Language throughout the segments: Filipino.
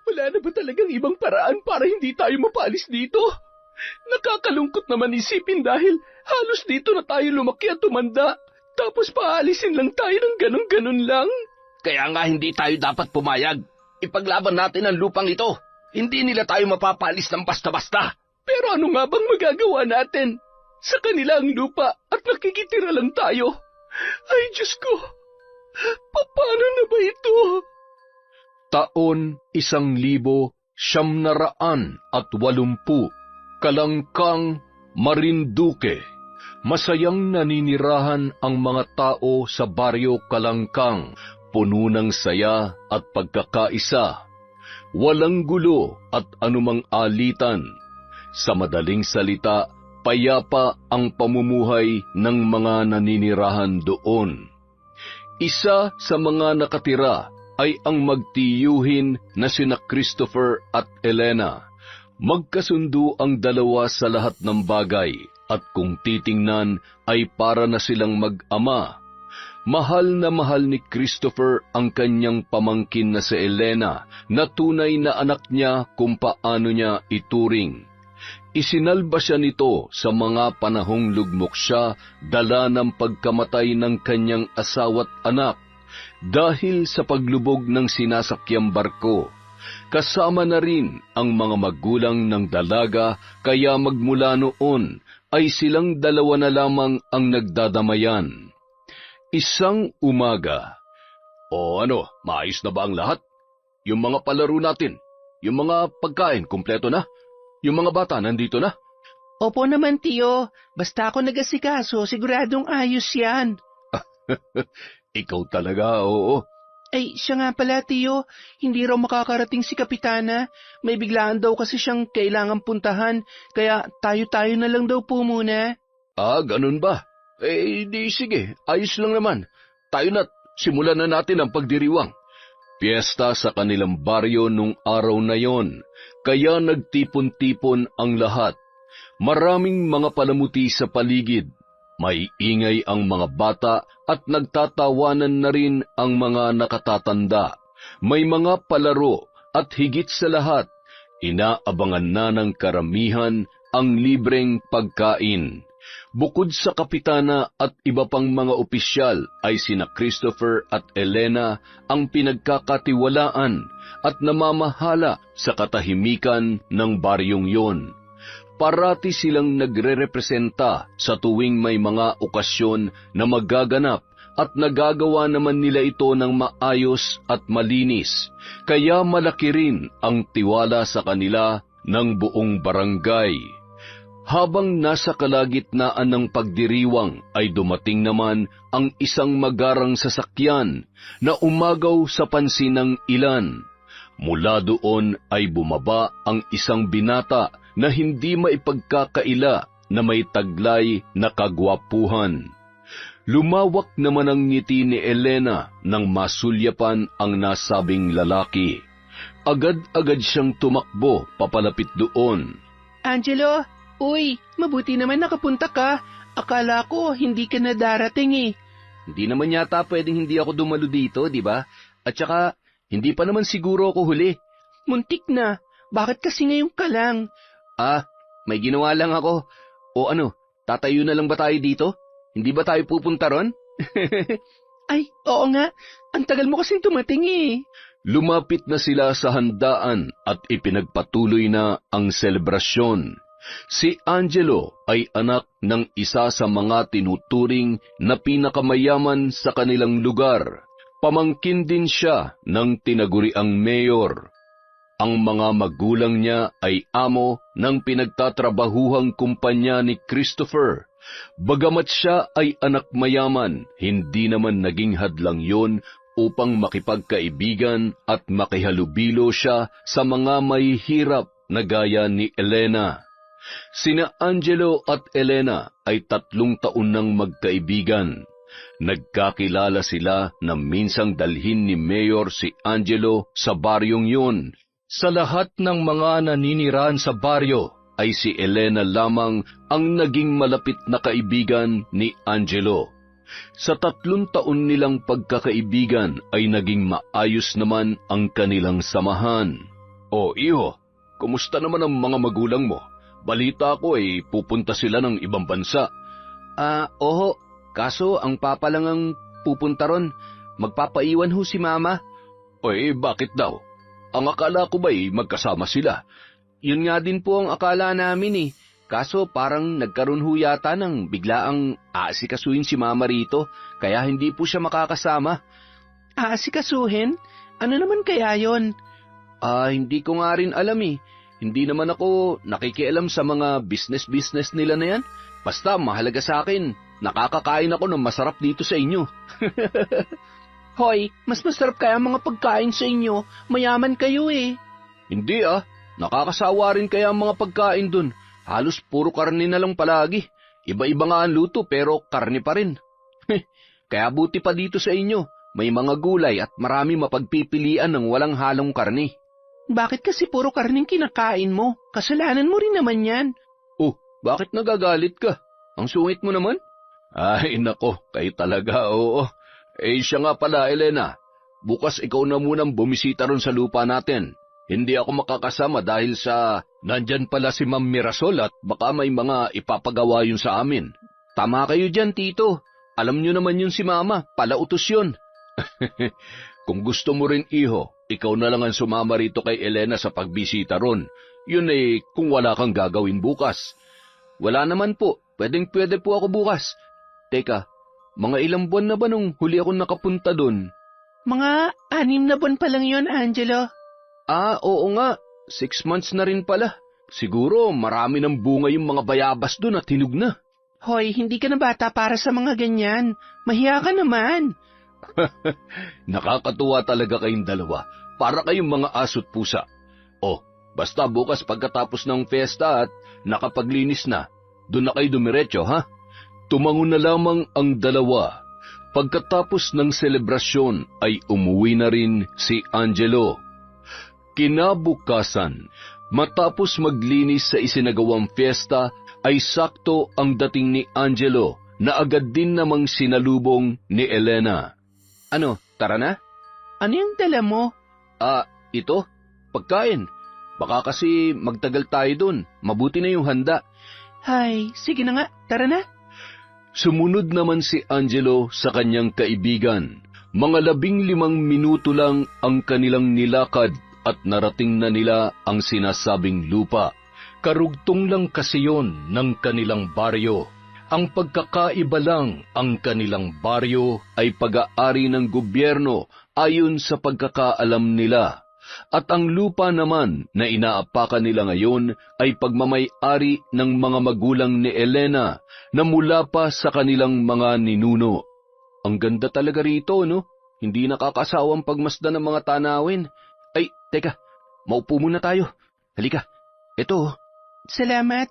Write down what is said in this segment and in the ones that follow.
Wala na ba talagang ibang paraan para hindi tayo mapalis dito? Nakakalungkot naman isipin dahil halos dito na tayo lumaki at tumanda. Tapos paalisin lang tayo ng ganun-ganun lang. Kaya nga hindi tayo dapat pumayag. Ipaglaban natin ang lupang ito. Hindi nila tayo mapapalis ng basta-basta. Pero ano nga bang magagawa natin? Sa kanila ang lupa at nakikitira lang tayo. Ay, Diyos ko! Paano na ba ito? Taon 1980, Kalangkang, Marinduque. Masayang naninirahan ang mga tao sa baryo Kalangkang, puno ng saya at pagkakaisa. Walang gulo at anumang alitan. Sa madaling salita, payapa ang pamumuhay ng mga naninirahan doon. Isa sa mga nakatira ay ang magtiyuhin na sina Christopher at Elena. Magkasundo ang dalawa sa lahat ng bagay at kung titingnan ay para na silang mag-ama. Mahal na mahal ni Christopher ang kanyang pamangkin na si Elena na tunay na anak niya kung paano niya ituring. Isinalba siya nito sa mga panahong lugmok siya dala ng pagkamatay ng kanyang asawa't anak dahil sa paglubog ng sinasakyang barko. Kasama na rin ang mga magulang ng dalaga kaya magmula noon ay silang dalawa na lamang ang nagdadamayan. Isang umaga, maayos na ba ang lahat? Yung mga palaro natin, yung mga pagkain, kumpleto na? Yung mga bata nandito na? Opo naman, Tiyo. Basta ako nag-asikaso, siguradong ayos yan. Ikaw talaga, oo. Ay, siya nga pala, Tiyo. Hindi raw makakarating si Kapitana. May biglaan daw kasi siyang kailangang puntahan, kaya tayo-tayo na lang daw po muna. Ganun ba? Di sige, ayos lang naman. Tayo na't simulan na natin ang pagdiriwang. Piyesta sa kanilang baryo nung araw na yon, kaya nagtipon-tipon ang lahat. Maraming mga palamuti sa paligid. May ingay ang mga bata at nagtatawanan na rin ang mga nakatatanda. May mga palaro at higit sa lahat, inaabangan na ng karamihan ang libreng pagkain. Bukod sa kapitana at iba pang mga opisyal ay sina Christopher at Elena ang pinagkakatiwalaan at namamahala sa katahimikan ng baryong yon. Parati silang nagre-representa sa tuwing may mga okasyon na magaganap at nagagawa naman nila ito ng maayos at malinis, kaya malaki rin ang tiwala sa kanila ng buong barangay. Habang nasa kalagitnaan ng pagdiriwang ay dumating naman ang isang magarang sasakyan na umagaw sa pansin ng ilan. Mula doon ay bumaba ang isang binata na hindi maipagkakaila na may taglay na kagwapuhan. Lumawak naman ang ngiti ni Elena nang masulyapan ang nasabing lalaki. Agad-agad siyang tumakbo papalapit doon. Angelo, uy, mabuti naman nakapunta ka. Akala ko hindi ka na darating eh. Hindi naman yata pwedeng hindi ako dumalo dito, di ba? At saka, hindi pa naman siguro ako huli. Muntik na. Bakit kasi ngayon ka lang? May ginawa lang ako. O tatayo na lang ba tayo dito? Hindi ba tayo pupunta ron? Ay, oo nga. Ang tagal mo kasing tumating eh. Lumapit na sila sa handaan at ipinagpatuloy na ang selebrasyon. Si Angelo ay anak ng isa sa mga tinuturing na pinakamayaman sa kanilang lugar. Pamangkin din siya ng tinaguriang mayor. Ang mga magulang niya ay amo ng pinagtatrabahuhang kumpanya ni Christopher. Bagamat siya ay anak mayaman, hindi naman naging hadlang yon upang makipagkaibigan at makihalubilo siya sa mga mahihirap na gaya ni Elena. Sina Angelo at Elena ay 3 taon nang magkaibigan. Nagkakilala sila na minsang dalhin ni Mayor si Angelo sa baryong yun. Sa lahat ng mga naninirahan sa baryo ay si Elena lamang ang naging malapit na kaibigan ni Angelo. Sa 3 taon nilang pagkakaibigan ay naging maayos naman ang kanilang samahan. O iho, kumusta naman ang mga magulang mo? Balita ko ay pupunta sila ng ibang bansa. Oho, kaso ang papa lang ang pupunta ron. Magpapaiwan ho si mama. Oy, bakit daw? Ang akala ko ba'y magkasama sila? Yun nga din po ang akala namin eh. Kaso parang nagkaroon ho yata ng biglaang aasikasuhin si mama rito, kaya hindi po siya makakasama. Aasikasuhin? Ano naman kaya yon? Hindi ko nga rin alam eh. Hindi naman ako nakikialam sa mga business nila na yan. Basta mahalaga sa akin, nakakakain ako ng masarap dito sa inyo. Hoy, mas masarap kaya ang mga pagkain sa inyo. Mayaman kayo eh. Hindi nakakasawa rin kaya ang mga pagkain dun. Halos puro karne na lang palagi. Iba-iba nga ang luto pero karne pa rin. Kaya buti pa dito sa inyo. May mga gulay at marami mapagpipilian ng walang halong karne. Bakit kasi puro karning kinakain mo? Kasalanan mo rin naman yan. Oh, bakit nagagalit ka? Ang sungit mo naman? Ay, nako, kayo talaga, oo. Siya nga pala, Elena. Bukas ikaw na munang bumisita ron sa lupa natin. Hindi ako makakasama dahil sa nandyan pala si Ma'am Mirasol at baka may mga ipapagawa yun sa amin. Tama kayo dyan, Tito. Alam nyo naman yun si Mama, palautos yun. Kung gusto mo rin, iho, ikaw na lang ang sumama rito kay Elena sa pagbisita ron. Yun kung wala kang gagawin bukas. Wala naman po, pwede po ako bukas. Teka, mga ilang buwan na ba nung huli akong nakapunta dun? Mga 6 na buwan pa lang yun, Angelo. Oo nga, 6 months na rin pala. Siguro marami ng bunga yung mga bayabas dun at hinog na. Hoy, hindi ka na bata para sa mga ganyan. Mahiya ka naman. Nakakatuwa talaga kayong dalawa. Para kayong mga aso't pusa. Basta bukas pagkatapos ng fiesta at nakapaglinis na, doon na kayo dumiretso, ha? Tumango na lamang ang dalawa. Pagkatapos ng selebrasyon ay umuwi na rin si Angelo. Kinabukasan, matapos maglinis sa isinagawang fiesta, ay sakto ang dating ni Angelo na agad din namang sinalubong ni Elena. Ano, tara na? Ano yung dala mo? Ito, pagkain. Baka kasi magtagal tayo dun. Mabuti na yung handa. Hay, sige na nga, tara na. Sumunod naman si Angelo sa kanyang kaibigan. Mga 15 minuto lang ang kanilang nilakad at narating na nila ang sinasabing lupa. Karugtong lang kasi yon ng kanilang baryo. Ang pagkakaiba lang, ang kanilang baryo ay pag-aari ng gobyerno ayon sa pagkakaalam nila. At ang lupa naman na inaapakan nila ngayon ay pagmamay-ari ng mga magulang ni Elena na mula pa sa kanilang mga ninuno. Ang ganda talaga rito, no? Hindi nakakasawang pagmasdan ng mga tanawin. Ay, teka, maupo muna tayo. Halika, eto. Salamat.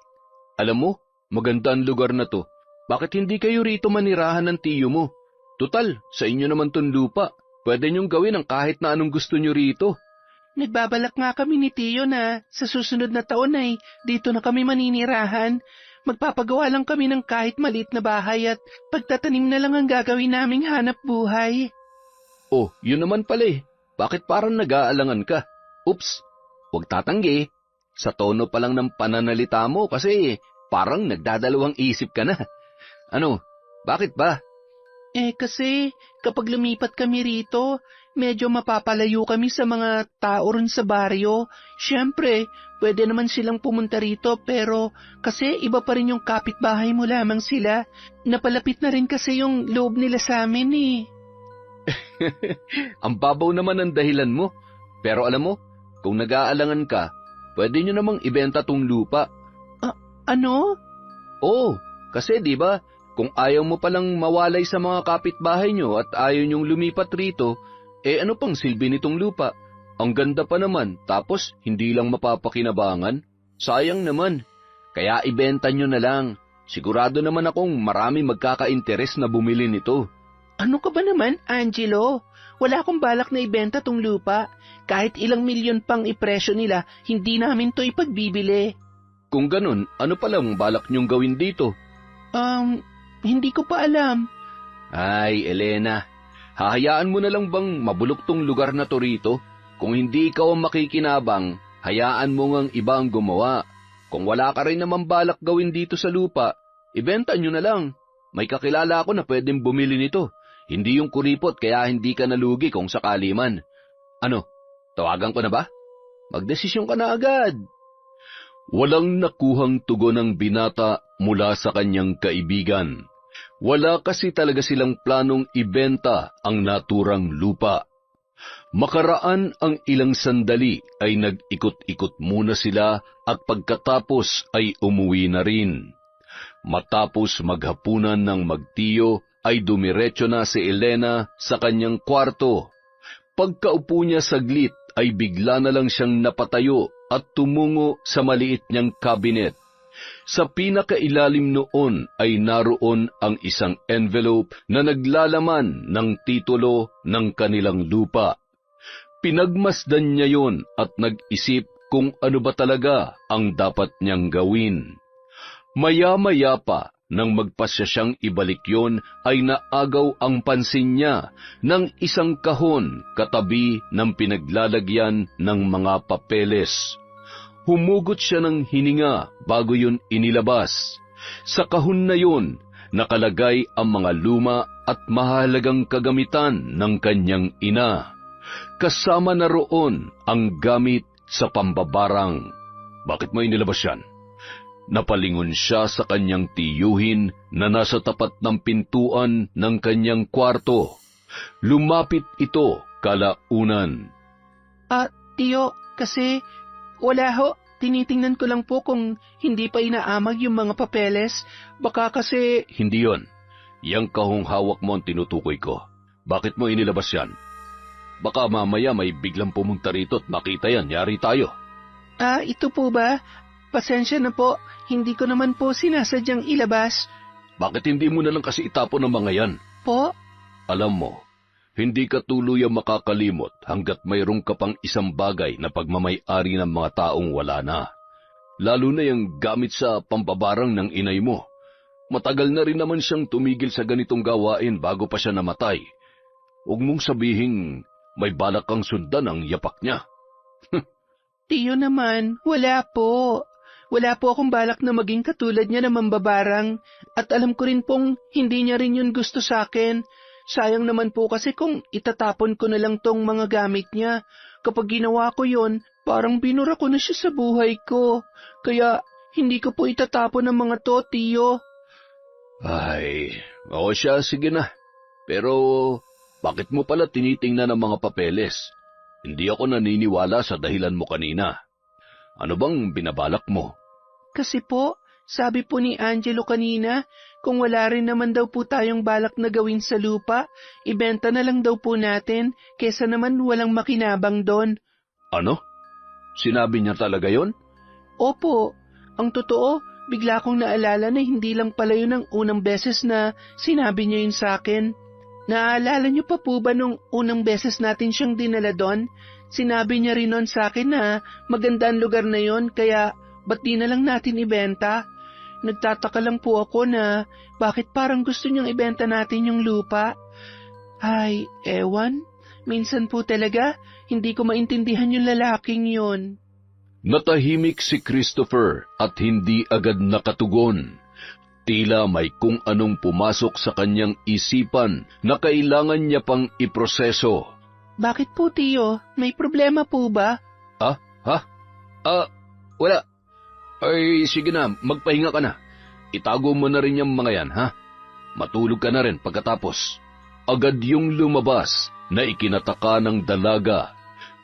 Alam mo, maganda ang lugar na to. Bakit hindi kayo rito manirahan ng tiyo mo? Tutal, sa inyo naman tong lupa. Pwede niyong gawin ang kahit na anong gusto niyo rito. Nagbabalak nga kami ni Tiyo na sa susunod na taon ay dito na kami maninirahan. Magpapagawa lang kami ng kahit maliit na bahay at pagtatanim na lang ang gagawin naming hanap buhay. Yun naman pala eh. Bakit parang nag-aalangan ka? Oops, huwag tatanggi. Sa tono pa lang ng pananalita mo kasi parang nagdadalawang isip ka na. Ano, bakit ba? Kasi kapag lumipat kami rito, medyo mapapalayo kami sa mga tao ron sa baryo. Siyempre, pwede naman silang pumunta rito pero kasi iba pa rin yung kapitbahay mo lamang sila. Napalapit na rin kasi yung loob nila sa amin eh. Ang babaw naman ang dahilan mo. Pero alam mo, kung nag-aalangan ka, pwede nyo namang ibenta tong lupa. Ano? Kasi di ba, kung ayaw mo palang mawalay sa mga kapitbahay nyo at ayaw nyong lumipat rito, ano pang silbi nitong lupa? Ang ganda pa naman, tapos hindi lang mapapakinabangan. Sayang naman. Kaya ibenta nyo na lang. Sigurado naman akong marami magkaka-interes na bumili nito. Ano ka ba naman, Angelo? Wala akong balak na ibenta tong lupa. Kahit ilang milyon pang ipresyo nila, hindi namin to ipagbibili. Kung ganun, ano palang balak nyong gawin dito? Hindi ko pa alam. Ay, Elena, hahayaan mo na lang bang mabulok tong lugar na to rito? Kung hindi ikaw ang makikinabang, Hayaan mo ngang iba ang gumawa. Kung wala ka rin naman balak gawin dito sa lupa, ibenta nyo na lang. May kakilala ako na pwedeng bumili nito. Hindi yung kuripot kaya hindi ka nalugi kung sakali man. Ano, tawagan ko na ba? Magdesisyon ka na agad. Walang nakuhang tugon ng binata mula sa kanyang kaibigan. Wala kasi talaga silang planong ibenta ang naturang lupa. Makaraan ang ilang sandali ay nag-ikot-ikot muna sila at pagkatapos ay umuwi na rin. Matapos maghapunan ng magtiyo ay dumiretso na si Elena sa kanyang kwarto. Pagkaupo niya saglit ay bigla na lang siyang napatayo at tumungo sa maliit niyang kabinet. Sa pinakailalim noon ay naroon ang isang envelope na naglalaman ng titulo ng kanilang lupa. Pinagmasdan niya yon at nag-isip kung ano ba talaga ang dapat niyang gawin. Maya-maya pa, nang magpasya siyang ibalik yon, ay naagaw ang pansin niya ng isang kahon katabi ng pinaglalagyan ng mga papeles. Humugot siya ng hininga bago yun inilabas. Sa kahon na yun, nakalagay ang mga luma at mahalagang kagamitan ng kanyang ina. Kasama na roon ang gamit sa pambabarang. Bakit mo inilabas yan? Napalingon siya sa kanyang tiyuhin na nasa tapat ng pintuan ng kanyang kwarto. Lumapit ito kalaunan. Tiyo, kasi wala ho. Tinitingnan ko lang po kung hindi pa inaamag yung mga papeles. Baka kasi... Hindi yon. Yang kahong hawak mo ang tinutukoy ko. Bakit mo inilabas yan? Baka mamaya may biglang pumunta rito at makita yan. Yari tayo. Ito po ba? Pasensya na po. Hindi ko naman po sinasadyang ilabas. Bakit hindi mo na lang kasi itapon ang mga yan? Po? Alam mo, hindi ka tuluyang makakalimot hanggat mayroong ka pang isang bagay na pagmamay-ari ng mga taong wala na. Lalo na yung gamit sa pambabarang ng inay mo. Matagal na rin naman siyang tumigil sa ganitong gawain bago pa siya namatay. Huwag mong sabihing may balak kang sundan ang yapak niya. Tiyo naman, wala po. Wala po akong balak na maging katulad niya na mambabarang. At alam ko rin pong hindi niya rin yun gusto sa akin. Sayang naman po kasi kung itatapon ko na lang tong mga gamit niya. Kapag ginawa ko yon, parang binura ko na siya sa buhay ko. Kaya hindi ko po itatapon ang mga to, Tiyo. Ay, oo siya, sige na. Pero bakit mo pala tinitingnan ang mga papeles? Hindi ako naniniwala sa dahilan mo kanina. Ano bang binabalak mo? Kasi po, sabi po ni Angelo kanina, kung wala rin naman daw po tayong balak na gawin sa lupa, ibenta na lang daw po natin, kesa naman walang makinabang doon. Ano? Sinabi niya talaga yon? Opo, ang totoo, bigla kong naalala na hindi lang pala yun ang unang beses na sinabi niya yun sa akin. Naaalala niyo pa po ba nung unang beses natin siyang dinala doon? Sinabi niya rin noon sa akin na maganda ang lugar na yon, kaya ba't di na lang natin ibenta? Nagtataka lang po ako na bakit parang gusto niyang ibenta natin yung lupa. Ay, ewan. Minsan po talaga, hindi ko maintindihan yung lalaking yon. Natahimik si Christopher at hindi agad nakatugon. Tila may kung anong pumasok sa kanyang isipan na kailangan niya pang iproseso. Bakit po, Tiyo? May problema po ba? Wala. Ay, sige na, magpahinga ka na. Itago mo na rin yung mga yan, ha? Matulog ka na rin pagkatapos. Agad yung lumabas na ikinataka ng dalaga,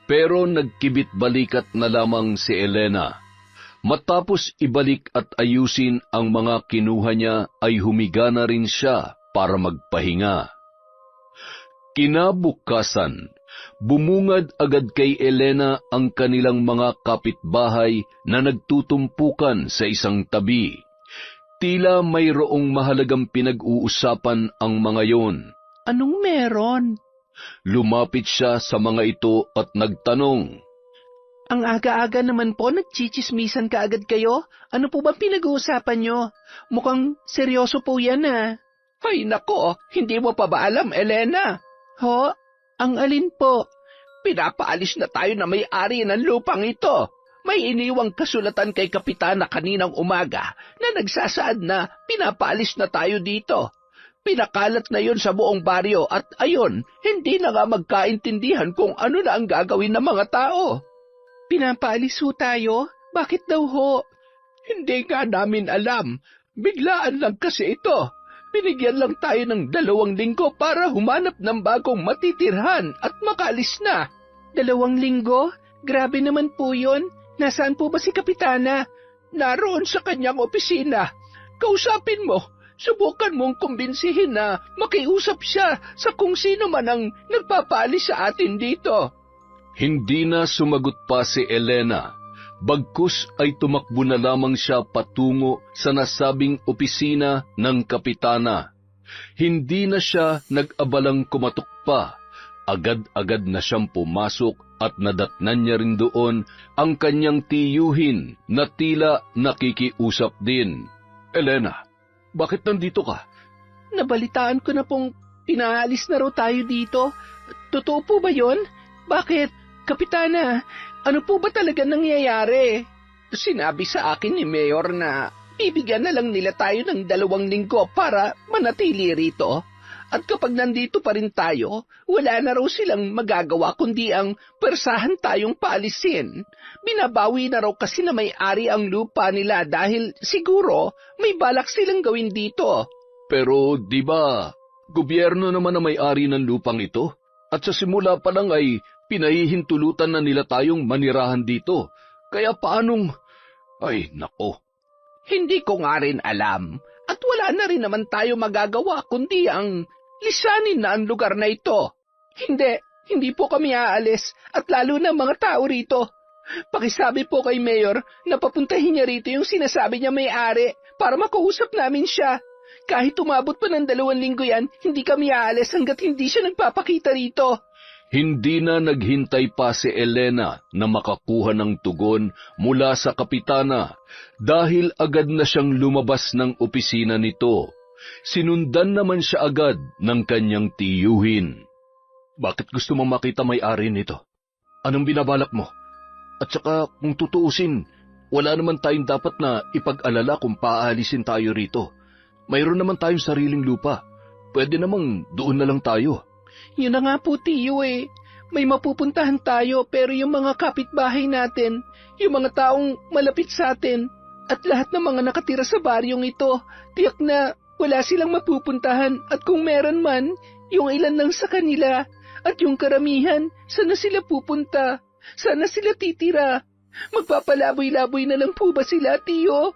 pero nagkibit-balikat na lamang si Elena. Matapos ibalik at ayusin ang mga kinuha niya ay humiga na rin siya para magpahinga. Kinabukasan, bumungad agad kay Elena ang kanilang mga kapitbahay na nagtutumpukan sa isang tabi. Tila mayroong mahalagang pinag-uusapan ang mga yon. Anong meron? Lumapit siya sa mga ito at nagtanong. Ang aga-aga naman po, nagchichismisan ka agad kayo? Ano po ba pinag-uusapan nyo? Mukhang seryoso po yan Ay nako, hindi mo pa ba alam, Elena? Ho? Ang alin po? Pinapaalis na tayo na may-ari ng lupang ito. May iniwang kasulatan kay Kapitana kaninang umaga na nagsasaad na pinapaalis na tayo dito. Pinakalat na yon sa buong baryo at ayon, hindi na nga magkaintindihan kung ano na ang gagawin ng mga tao. Pinapaalis ho tayo? Bakit daw ho? Hindi nga namin alam. Biglaan lang kasi ito. Binigyan lang tayo ng 2 linggo para humanap ng bagong matitirhan at makalis na. 2 linggo? Grabe naman po yun. Nasaan po ba si Kapitana? Naroon sa kanyang opisina. Kausapin mo. Subukan mong kumbinsihin na makiusap siya sa kung sino man ang nagpapaalis sa atin dito. Hindi na sumagot pa si Elena. Bagkus ay tumakbo na lamang siya patungo sa nasabing opisina ng Kapitana. Hindi na siya nag-abalang kumatok pa. Agad-agad na siyang pumasok at nadatnan niya rin doon ang kanyang tiyuhin na tila nakikiusap din. Elena, bakit nandito ka? Nabalitaan ko na pong pinaalis na raw tayo dito. Totoo po ba yon? Bakit? Kapitana, ano po ba talaga nangyayari? Sinabi sa akin ni Mayor na bibigyan na lang nila tayo ng 2 linggo para manatili rito. At kapag nandito pa rin tayo, wala na raw silang magagawa kundi ang persahan tayong paalisin. Binabawi na raw kasi na may-ari ang lupa nila dahil siguro may balak silang gawin dito. Pero di ba, gobyerno naman na may-ari ng lupang ito? At sa simula pa lang ay pinahihintulutan na nila tayong manirahan dito. Kaya paanong... Ay, nako. Hindi ko nga rin alam. At wala na rin naman tayo magagawa kundi ang lisanin na ang lugar na ito. Hindi po kami aalis at lalo na mga tao rito. Pakisabi po kay Mayor na papuntahin niya rito yung sinasabi niya may-ari para makausap namin siya. Kahit umabot pa ng 2 linggo yan, hindi kami aalis hanggat hindi siya nagpapakita rito. Hindi na naghintay pa si Elena na makakuha ng tugon mula sa Kapitana dahil agad na siyang lumabas ng opisina nito. Sinundan naman siya agad ng kanyang tiyuhin. Bakit gusto mong makita may-ari nito? Anong binabalak mo? At saka kung tutuusin, wala naman tayong dapat na ipag-alala kung paalisin tayo rito. Mayroon naman tayong sariling lupa. Pwede namang doon na lang tayo. Yun na nga po, tiyo eh. May mapupuntahan tayo pero yung mga kapitbahay natin, yung mga taong malapit sa atin, at lahat ng mga nakatira sa baryong ito, tiyak na wala silang mapupuntahan at kung meron man, yung ilan lang sa kanila at yung karamihan, sana sila pupunta, sana sila titira. Magpapalaboy-laboy na lang po ba sila, tiyo?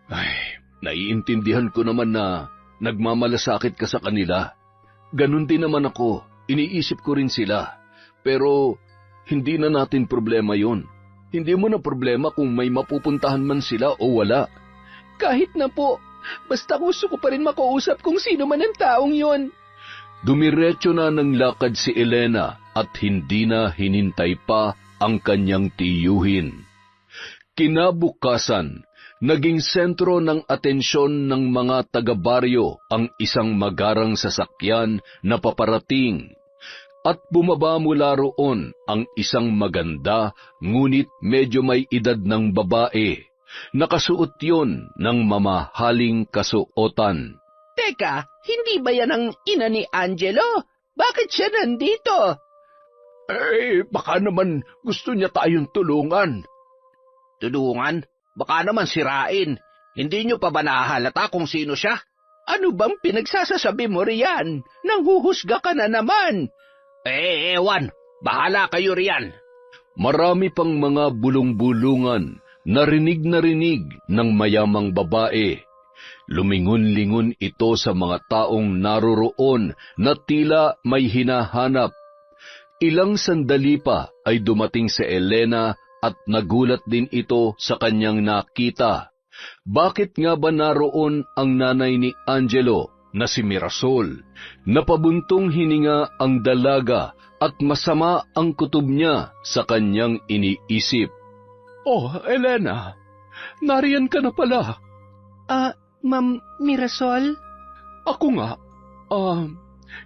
Ay, naiintindihan ko naman na nagmamalasakit ka sa kanila. Ganon din naman ako, iniisip ko rin sila. Pero hindi na natin problema yon. Hindi mo na problema kung may mapupuntahan man sila o wala. Kahit na po, basta gusto ko pa rin makausap kung sino man ang taong yon. Dumiretso na ng lakad si Elena at hindi na hinintay pa ang kanyang tiyuhin. Kinabukasan, naging sentro ng atensyon ng mga taga-baryo ang isang magarang sasakyan na paparating. At bumaba mula roon ang isang maganda ngunit medyo may edad ng babae. Nakasuot yon ng mamahaling kasuotan. Teka, hindi ba yan ang ina ni Angelo? Bakit siya nandito? Baka naman gusto niya tayong tulungan. Tulungan? Baka naman sirain. Hindi niyo pa ba nahahalata kung sino siya? Ano bang pinagsasasabi mo riyan? Nanghuhusga ka na naman. Ewan. Bahala kayo riyan. Marami pang mga bulong-bulungan, narinig ng mayamang babae. Lumingon-lingon ito sa mga taong naroroon na tila may hinahanap. Ilang sandali pa ay dumating si Elena at nagulat din ito sa kanyang nakita. Bakit nga ba naroon ang nanay ni Angelo na si Mirasol? Napabuntong hininga ang dalaga at masama ang kutob niya sa kanyang iniisip. Oh, Elena, nariyan ka na pala. Ma'am Mirasol? Ako nga.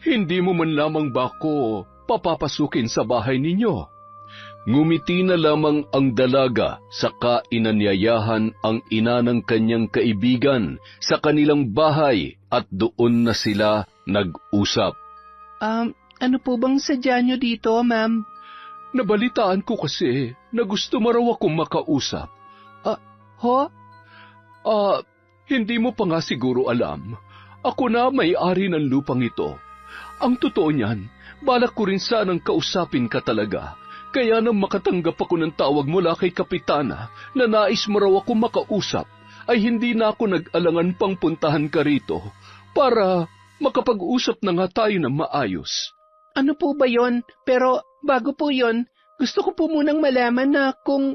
Hindi mo man lamang ba ako papapasukin sa bahay ninyo? Ngumiti na lamang ang dalaga, saka inanyayahan ang ina ng kanyang kaibigan sa kanilang bahay at doon na sila nag-usap. Ano po bang sadya nyo dito, ma'am? Nabalitaan ko kasi na gusto mo raw akong makausap. Ho? Hindi mo pa nga siguro alam. Ako na may-ari ng lupang ito. Ang totoo niyan, balak ko rin sanang kausapin ka talaga. Kaya nang makatanggap ako ng tawag mula kay Kapitana na nais mo raw ako makausap, ay hindi na ako nag-alangan pang puntahan ka rito para makapag-usap na nga tayo ng maayos. Ano po ba yon? Pero bago po yon, gusto ko po munang malaman na kung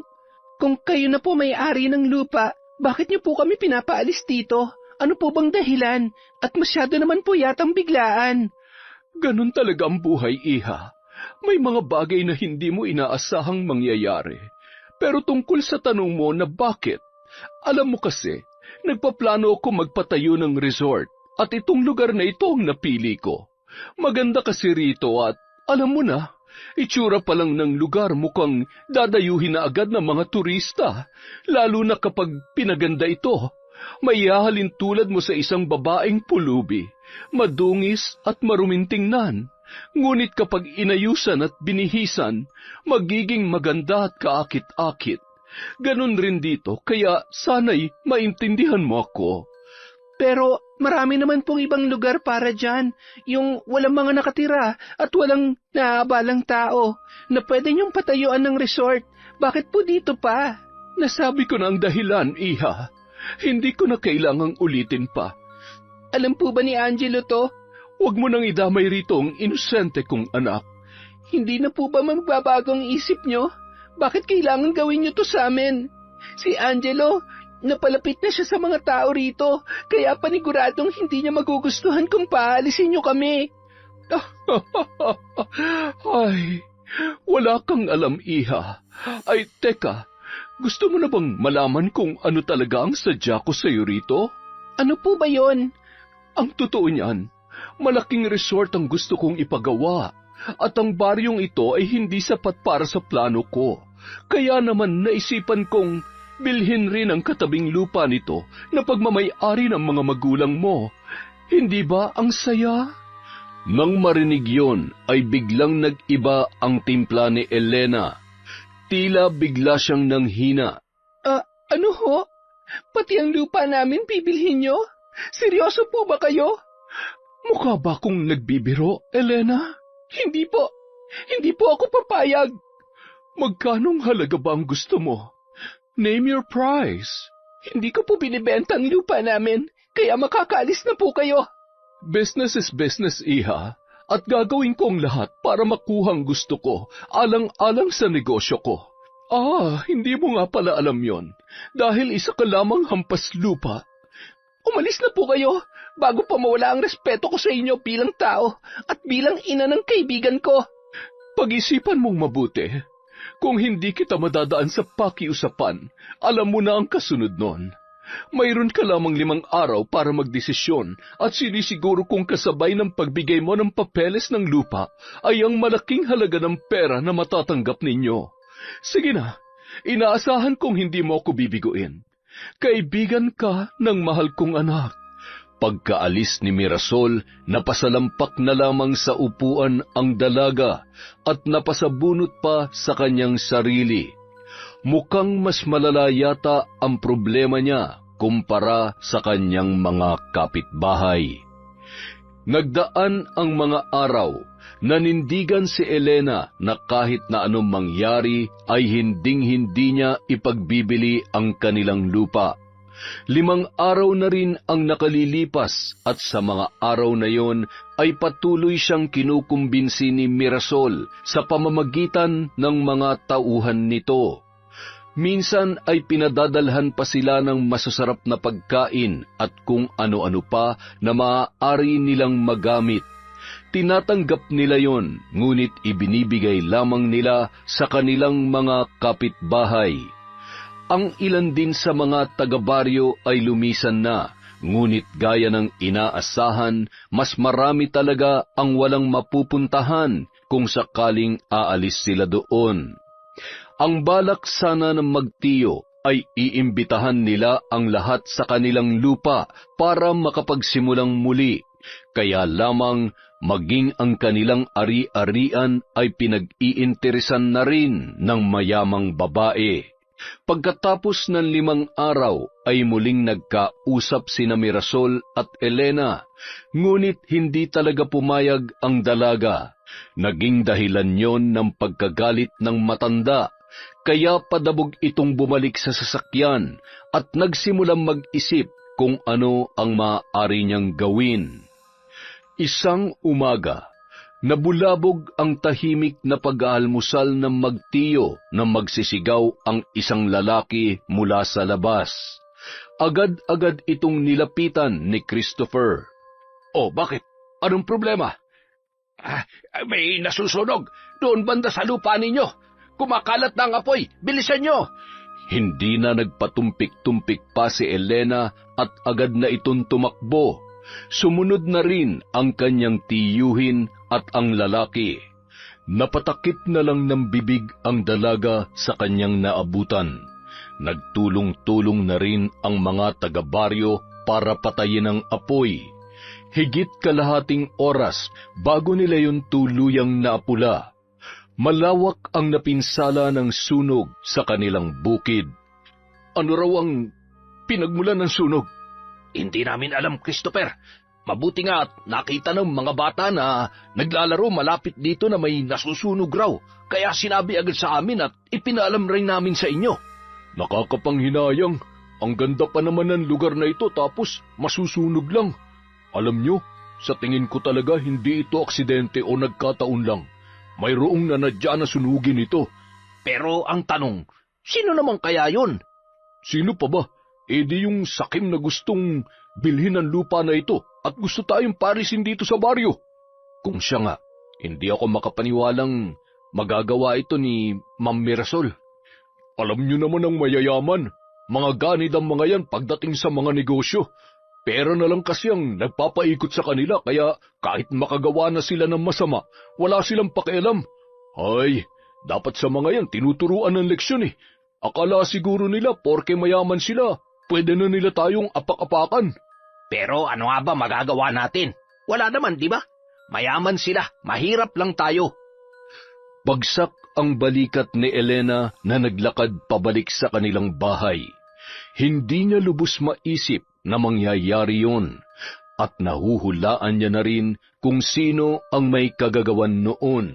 kayo na po may-ari ng lupa, bakit niyo po kami pinapaalis dito? Ano po bang dahilan? At masyado naman po yatang biglaan. Ganun talaga ang buhay, iha. May mga bagay na hindi mo inaasahang mangyayari. Pero tungkol sa tanong mo na bakit, alam mo kasi, nagpaplano ako magpatayo ng resort at itong lugar na ito ang napili ko. Maganda kasi rito at alam mo na, itsura pa lang ng lugar mukhang dadayuhin na agad ng mga turista, lalo na kapag pinaganda ito. May hahalin tulad mo sa isang babaeng pulubi, madungis at maruming tingnan. Ngunit kapag inayusan at binihisan, magiging maganda at kaakit-akit. Ganon rin dito, kaya sana'y maintindihan mo ako. Pero marami naman pong ibang lugar para dyan, yung walang mga nakatira at walang naabalang tao, na pwede niyong patayuan ng resort. Bakit po dito pa? Nasabi ko na ang dahilan, iha. Hindi ko na kailangang ulitin pa. Alam po ba ni Angelo to? Huwag mo nang idamay rito ang inosente kong anak. Hindi na po ba magbabagong isip nyo? Bakit kailangan gawin nyo to sa amin? Si Angelo, napalapit na siya sa mga tao rito, kaya paniguradong hindi niya magugustuhan kung paalisin nyo kami. Ay, wala kang alam, iha. Ay, teka, gusto mo na bang malaman kung ano talaga ang sadya ko sa'yo rito? Ano po ba yon? Ang totoo niyan, malaking resort ang gusto kong ipagawa, at ang baryong ito ay hindi sapat para sa plano ko. Kaya naman naisipan kong bilhin rin ang katabing lupa nito na pagmamay-ari ng mga magulang mo. Hindi ba ang saya? Nang marinig yon, ay biglang nag-iba ang timpla ni Elena. Tila bigla siyang nanghina. Ano ho? Pati ang lupa namin bibilhin nyo? Seryoso po ba kayo? Mukha ba akong nagbibiro, Elena? Hindi po. Hindi po ako papayag. Magkanong halaga ba ang gusto mo? Name your price. Hindi ko po binibenta ang lupa namin, kaya makakaalis na po kayo. Business is business, iha. At gagawin ko ang lahat para makuha ang gusto ko, alang-alang sa negosyo ko. Hindi mo nga pala alam yon. Dahil isa ka lamang hampas lupa. Umalis na po kayo, bago pa mawala ang respeto ko sa inyo bilang tao at bilang ina ng kaibigan ko. Pag-isipan mong mabuti. Kung hindi kita madadaan sa pakiusapan, alam mo na ang kasunod nun. Mayroon ka lamang 5 araw para magdesisyon at sinisiguro kung kasabay ng pagbigay mo ng papeles ng lupa ay ang malaking halaga ng pera na matatanggap ninyo. Sige na, inaasahan kong hindi mo ako bibiguin. Kaibigan ka ng mahal kong anak. Pagkaalis ni Mirasol, napasalampak na lamang sa upuan ang dalaga at napasabunot pa sa kanyang sarili. Mukhang mas malala yata ang problema niya kumpara sa kanyang mga kapitbahay. Nagdaan ang mga araw, nanindigan si Elena na kahit na anong mangyari ay hinding-hindi niya ipagbibili ang kanilang lupa. 5 araw na rin ang nakalilipas at sa mga araw na yon ay patuloy siyang kinukumbinsi ni Mirasol sa pamamagitan ng mga tauhan nito. Minsan ay pinadadalhan pa sila ng masasarap na pagkain at kung ano-ano pa na maaari nilang magamit. Tinatanggap nila yon, ngunit ibinibigay lamang nila sa kanilang mga kapitbahay. Ang ilan din sa mga taga-baryo ay lumisan na, ngunit gaya ng inaasahan, mas marami talaga ang walang mapupuntahan kung sakaling aalis sila doon. Ang balak sana ng magtiyo ay iimbitahan nila ang lahat sa kanilang lupa para makapagsimulang muli, kaya lamang maging ang kanilang ari-arian ay pinag-iinteresan na rin ng mayamang babae. Pagkatapos ng 5 araw ay muling nagkausap sina Mirasol at Elena, ngunit hindi talaga pumayag ang dalaga. Naging dahilan yon ng pagkagalit ng matanda, kaya padabog itong bumalik sa sasakyan at nagsimulang mag-isip kung ano ang maaari niyang gawin. Isang umaga, nabulabog ang tahimik na pag-aalmusal ng magtiyo na magsisigaw ang isang lalaki mula sa labas. Agad-agad itong nilapitan ni Christopher. Oh, bakit? Anong problema? May nasusunog doon banda sa lupa ninyo. Kumakalat na ang apoy. Bilisan nyo! Hindi na nagpatumpik-tumpik pa si Elena at agad na itong tumakbo. Sumunod na rin ang kanyang tiyuhin at ang lalaki. Napatakip na lang ng bibig ang dalaga sa kanyang naabutan. Nagtulong-tulong na rin ang mga taga-baryo para patayin ang apoy. Higit kalahating oras bago nila yung tuluyang naapula. Malawak ang napinsala ng sunog sa kanilang bukid. Ano raw ang pinagmulan ng sunog? Hindi namin alam, Christopher. Mabuti nga at nakita ng mga bata na naglalaro malapit dito na may nasusunog raw. Kaya sinabi agad sa amin at ipinaalam rin namin sa inyo. Nakakapanghinayang. Ang ganda pa naman ng lugar na ito tapos masusunog lang. Alam nyo, sa tingin ko talaga hindi ito aksidente o nagkataon lang. Mayroong nanadya na sunugin ito. Pero ang tanong, sino naman kaya yun? Sino pa ba? Di yung sakim na gustong bilhin ang lupa na ito at gusto tayong parisin dito sa baryo. Kung siya nga, hindi ako makapaniwalang magagawa ito ni Ma'am Mirasol. Alam nyo naman ang mayayaman. Mga ganid ang mga yan pagdating sa mga negosyo. Pera na lang kasi ang nagpapaikot sa kanila kaya kahit makagawa na sila ng masama, wala silang pakialam. Ay, dapat sa mga yan tinuturuan ng leksyon eh. Akala siguro nila porke mayaman sila, pwede na nila tayong apak-apakan. Pero ano nga ba magagawa natin? Wala naman, di ba? Mayaman sila, mahirap lang tayo. Bagsak ang balikat ni Elena na naglakad pabalik sa kanilang bahay. Hindi niya lubos maisip na mangyayari yun, at nahuhulaan niya na rin kung sino ang may kagagawan noon.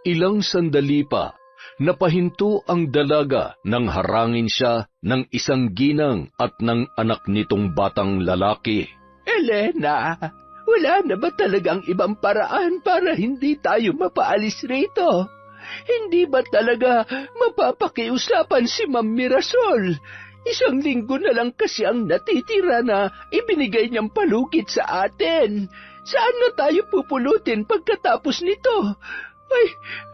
Ilang sandali pa, napahinto ang dalaga nang harangin siya ng isang ginang at ng anak nitong batang lalaki. Elena, wala na ba talagang ibang paraan para hindi tayo mapaalis rito? Hindi ba talaga mapapakiusapan si Ma'am Mirasol? 1 linggo na lang kasi ang natitira na ibinigay niyang palugit sa atin. Saan na tayo pupulutin pagkatapos nito? Ay,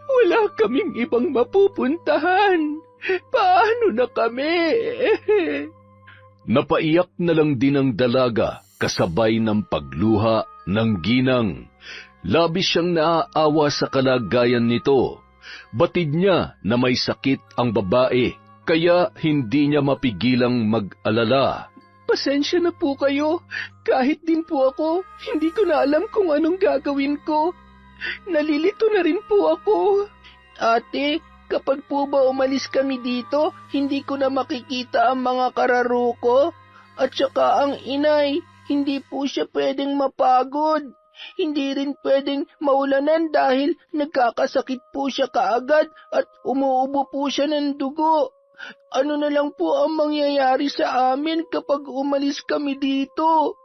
wala kaming ibang mapupuntahan. Paano na kami? Napaiyak na lang din ang dalaga kasabay ng pagluha ng ginang. Labis siyang naaawa sa kalagayan nito. Batid niya na may sakit ang babae, kaya hindi niya mapigilang mag-alala. Pasensya na po kayo. Kahit din po ako, hindi ko na alam kung anong gagawin ko. Nalilito na rin po ako. Ate, kapag po ba umalis kami dito, hindi ko na makikita ang mga kararo ko. At saka ang inay, hindi po siya pwedeng mapagod. Hindi rin pwedeng maulanan dahil nagkakasakit po siya kaagad at umuubo po siya ng dugo. Ano na lang po ang mangyayari sa amin kapag umalis kami dito?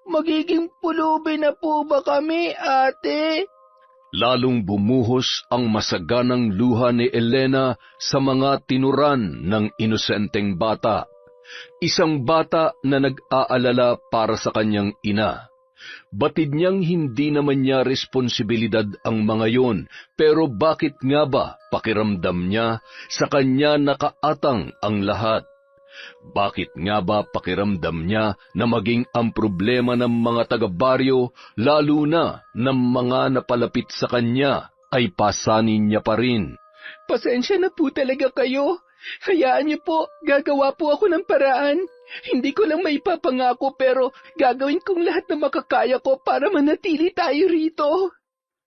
Magiging pulubi na po ba kami, ate? Lalong bumuhos ang masaganang luha ni Elena sa mga tinuran ng inosenteng bata. Isang bata na nag-aalala para sa kanyang ina. Batid niyang hindi naman niya responsibilidad ang mga yon, pero bakit nga ba pakiramdam niya sa kanya nakaatang ang lahat? Bakit nga ba pakiramdam niya na maging ang problema ng mga taga-baryo, lalo na ng mga napalapit sa kanya, ay pasanin niya pa rin? Pasensya na po talaga kayo. Hayaan niyo po, gagawa po ako ng paraan. Hindi ko lang maipapangako pero gagawin kong lahat na makakaya ko para manatili tayo rito.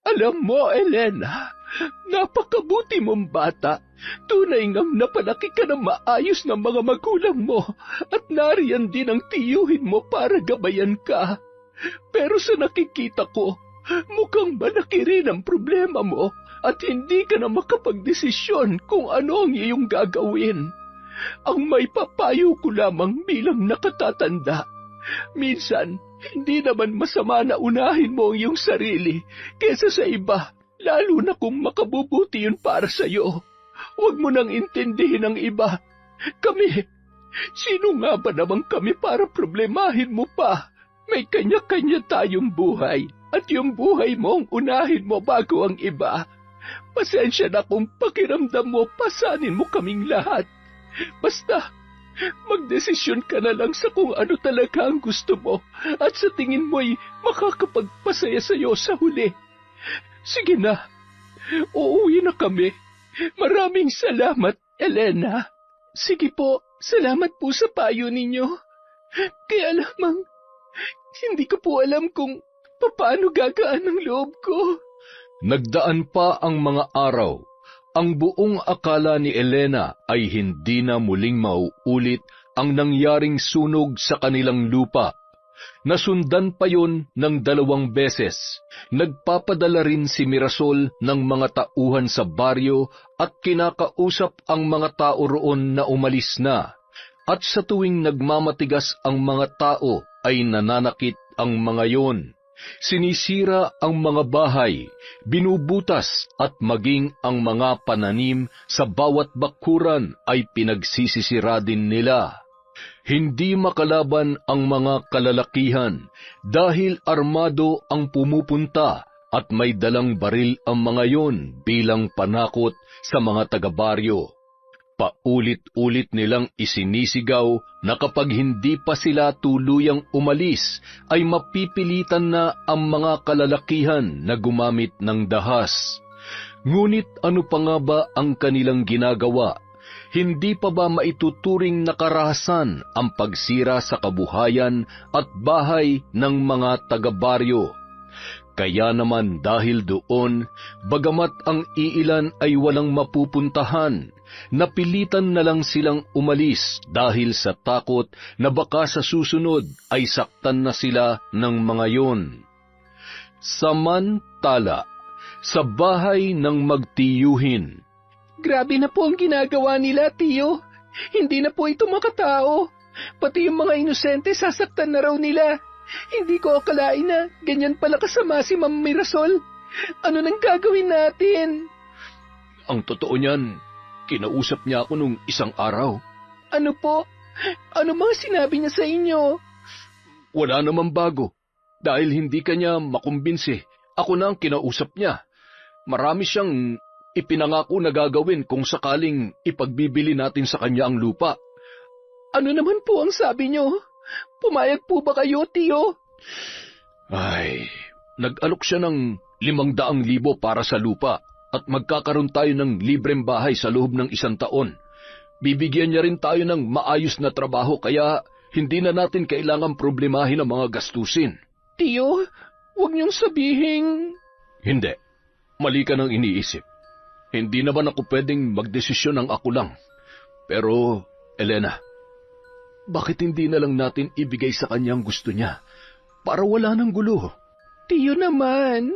Alam mo, Elena, napakabuti mong bata. Tunay ngang napalaki ka ng maayos ng mga magulang mo at nariyan din ang tiyuhin mo para gabayan ka. Pero sa nakikita ko, mukhang malaki rin ang problema mo at hindi ka na makapagdesisyon kung ano ang iyong gagawin. Ang may papayo ko lamang bilang nakatatanda. Minsan, hindi naman masama na unahin mo ang iyong sarili kesa sa iba, lalo na kung makabubuti yun para sa'yo. Huwag mo nang intindihin ang iba. Kami, sino nga ba naman kami para problemahin mo pa? May kanya-kanya tayong buhay at yung buhay mo ang unahin mo bago ang iba. Pasensya na kung pakiramdam mo, pasanin mo kaming lahat. Basta, magdesisyon ka na lang sa kung ano talaga ang gusto mo at sa tingin mo'y makakapagpasaya sa'yo sa huli. Sige na, uuwi na kami. Maraming salamat, Elena. Sige po, salamat po sa payo ninyo. Kaya lamang, hindi ko po alam kung paano gagaan ang loob ko. Nagdaan pa ang mga araw. Ang buong akala ni Elena ay hindi na muling mauulit ang nangyaring sunog sa kanilang lupa. Nasundan pa yon ng 2 beses. Nagpapadala rin si Mirasol ng mga tauhan sa baryo at kinakausap ang mga tao roon na umalis na. At sa tuwing nagmamatigas ang mga tao ay nananakit ang mga yon. Sinisira ang mga bahay, binubutas at maging ang mga pananim sa bawat bakuran ay pinagsisisira din nila. Hindi makalaban ang mga kalalakihan dahil armado ang pumupunta at may dalang baril ang mga yon bilang panakot sa mga taga-baryo. Paulit-ulit nilang isinisigaw na kapag hindi pa sila tuluyang umalis, ay mapipilitan na ang mga kalalakihan na gumamit ng dahas. Ngunit ano pa nga ba ang kanilang ginagawa? Hindi pa ba maituturing na karahasan ang pagsira sa kabuhayan at bahay ng mga taga-baryo? Kaya naman dahil doon, bagamat ang iilan ay walang mapupuntahan, napilitan na lang silang umalis dahil sa takot na baka sa susunod ay saktan na sila ng mga yon. Samantala, sa bahay ng magtiyuhin. Grabe na po ang ginagawa nila, tiyo. Hindi na po ito makatao. Pati yung mga inosente sasaktan na raw nila. Hindi ko akalain na ganyan pala kasama si Ma'am Mirasol. Ano nang gagawin natin? Ang totoo niyan, kinausap niya ako nung isang araw. Ano po? Ano mga sinabi niya sa inyo? Wala namang bago. Dahil hindi kanya makumbinsi, ako na ang kinausap niya. Marami siyang ipinangako na gagawin kung sakaling ipagbibili natin sa kanya ang lupa. Ano naman po ang sabi niyo? Pumayag po ba kayo, tiyo? Ay, nag-alok siya ng 500,000 para sa lupa at magkakaroon tayo ng libreng bahay sa loob ng 1 taon. Bibigyan niya rin tayo ng maayos na trabaho kaya hindi na natin kailangang problemahin ang mga gastusin. Tiyo, huwag niyong sabihin... Hindi. Mali ka nang iniisip. Hindi naman ako pwedeng magdesisyon ng ako lang. Pero, Elena, bakit hindi na lang natin ibigay sa kanya ang gusto niya para wala ng gulo? Tiyo naman,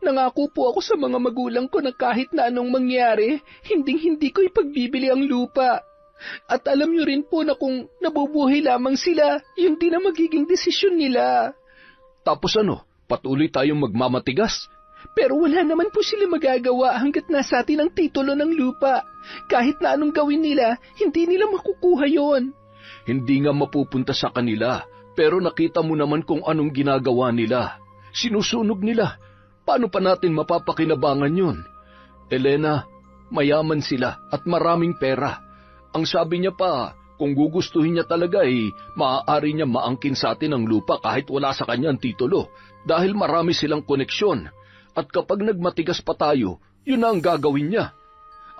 nangako po ako sa mga magulang ko na kahit na anong mangyari, hindi ko ipagbibili ang lupa. At alam niyo rin po na kung nabubuhay lamang sila, yun din ang magiging desisyon nila. Tapos ano, patuloy tayong magmamatigas? Pero wala naman po sila magagawa hanggat nasa atin ang titulo ng lupa. Kahit na anong gawin nila, hindi nila makukuha yon. Hindi nga mapupunta sa kanila, pero nakita mo naman kung anong ginagawa nila. Sinusunog nila. Paano pa natin mapapakinabangan yun? Elena, mayaman sila at maraming pera. Ang sabi niya pa, kung gugustuhin niya talaga maaari niya maangkin sa atin ang lupa kahit wala sa kanya ang titulo dahil marami silang koneksyon. At kapag nagmatigas pa tayo, yun na ang gagawin niya.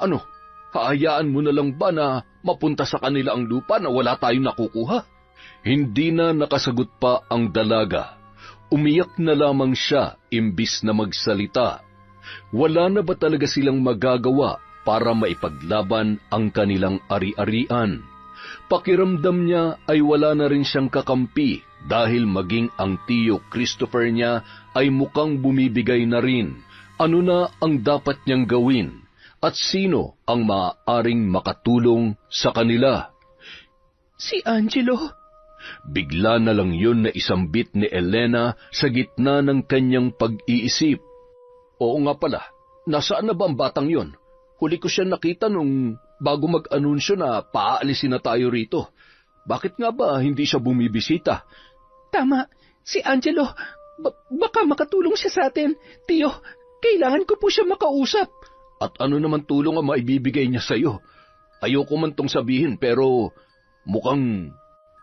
Ano, haayaan mo na lang ba na mapunta sa kanila ang lupa na wala tayong nakukuha? Hindi na nakasagot pa ang dalaga. Umiyak na lamang siya imbis na magsalita. Wala na ba talaga silang magagawa para maipaglaban ang kanilang ari-arian? Pakiramdam niya ay wala na rin siyang kakampi dahil maging ang tiyo Christopher niya ay mukhang bumibigay na rin. Ano na ang dapat niyang gawin? At sino ang maaaring makatulong sa kanila? Si Angelo. Bigla na lang yun na isambit ni Elena sa gitna ng kanyang pag-iisip. Oo nga pala, nasaan na ba ang batang yon? Huli ko siya nakita nung bago mag-anunsyo na paaalisin na tayo rito. Bakit nga ba hindi siya bumibisita? Tama, si Angelo. Baka makatulong siya sa atin. Tiyo, kailangan ko po siya makausap. At ano naman tulong ang maibibigay niya sa'yo? Ayoko man tong sabihin pero mukhang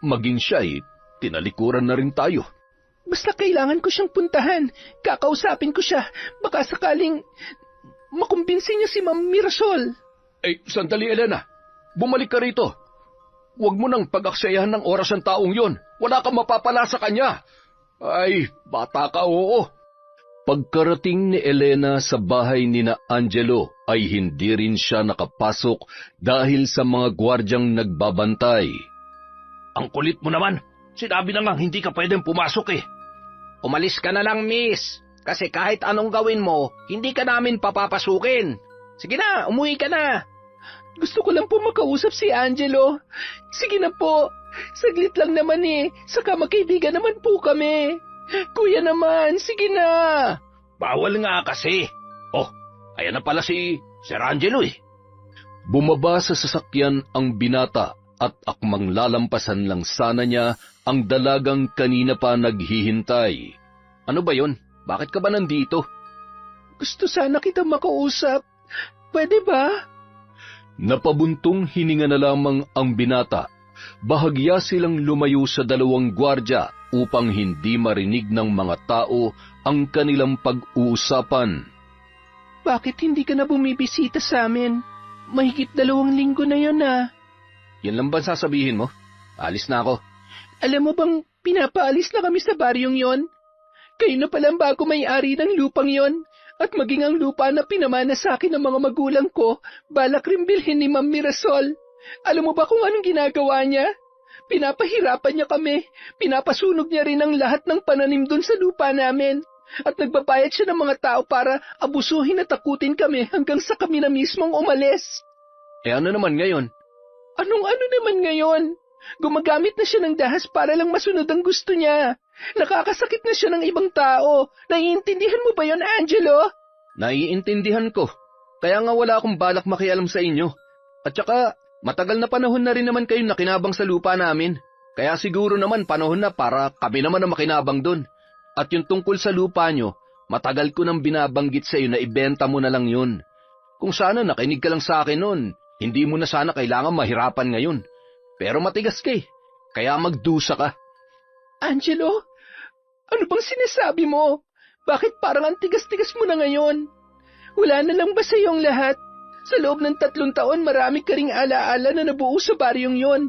maging siya tinalikuran na rin tayo. Basta kailangan ko siyang puntahan. Kakausapin ko siya. Baka sakaling makumbinsi niya si Ma'am Mirasol. Sandali Elena. Bumalik ka rito. Huwag mo nang pag-aksayahan ng oras ang taong yon. Wala kang mapapala sa kanya. Ay, bata ka, oo. Pagkarating ni Elena sa bahay ni na Angelo ay hindi rin siya nakapasok dahil sa mga gwardyang nagbabantay. Ang kulit mo naman. Sinabi na nga hindi ka pwedeng pumasok. Umalis ka na lang, miss. Kasi kahit anong gawin mo, hindi ka namin papapasukin. Sige na, umuwi ka na. Gusto ko lang po makausap si Angelo. Sige na po. Saglit lang naman Saka magkaibigan naman po kami. Kuya naman, sige na. Bawal nga kasi. Oh, ayan na pala si Sir Angelo Bumaba sa sasakyan ang binata at akmang lalampasan lang sana niya ang dalagang kanina pa naghihintay. Ano ba yon? Bakit ka ba nandito? Gusto sana kita makausap. Pwede ba? Napabuntong hininga na lamang ang binata. Bahagya silang lumayo sa dalawang gwardya upang hindi marinig ng mga tao ang kanilang pag-uusapan. Bakit hindi ka na bumibisita sa amin? Mahigit 2 linggo na yon Yan lang ba sasabihin mo? Alis na ako. Alam mo bang pinapaalis na kami sa baryong yon? Kayo na palang bago may-ari ng lupang yon. At maging ang lupa na pinamana sa akin ng mga magulang ko, balak rin bilhin ni Ma'am Mirasol. Alam mo ba kung anong ginagawa niya? Pinapahirapan niya kami. Pinapasunog niya rin ang lahat ng pananim doon sa lupa namin. At nagbabayad siya ng mga tao para abusuhin at takutin kami hanggang sa kami na mismong umalis. Ano naman ngayon? Anong ano naman ngayon? Gumagamit na siya ng dahas para lang masunod ang gusto niya. Nakakasakit na siya ng ibang tao. Naiintindihan mo ba yon, Angelo? Naiintindihan ko. Kaya nga wala akong balak makialam sa inyo. At saka, matagal na panahon na rin naman kayong nakinabang sa lupa namin. Kaya siguro naman panahon na para kami naman na makinabang dun. At yung tungkol sa lupa nyo, matagal ko nang binabanggit sa iyo na ibenta mo na lang yun. Kung sana nakinig ka lang sa akin nun, hindi mo na sana kailangan mahirapan ngayon. Pero matigas ka kaya magdusa ka. Angelo, ano bang sinasabi mo? Bakit parang ang tigas-tigas mo na ngayon? Wala na lang ba sa iyong lahat? Sa loob ng 3 taon, marami ka ring alaala na nabuo sa baryong yon.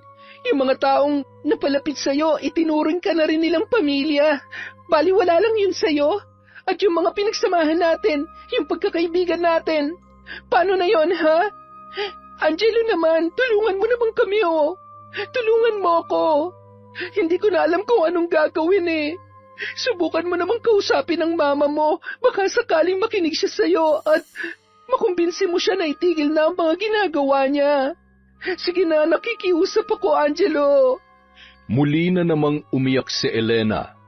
Yung mga taong napalapit sa iyo, itinuring ka na rin nilang pamilya. Baliwala lang yun sa iyo. At yung mga pinagsamahan natin, yung pagkakaibigan natin. Paano na yon, ha? Angelo naman, tulungan mo naman kami, Tulungan mo ako. Hindi ko na alam kung anong gagawin Subukan mo namang kausapin ang mama mo. Baka sakaling makinig siya sa'yo at makumbinsi mo siya na itigil na ang mga ginagawa niya. Sige na, nakikiusap ako, Angelo. Muli na namang umiyak si Elena.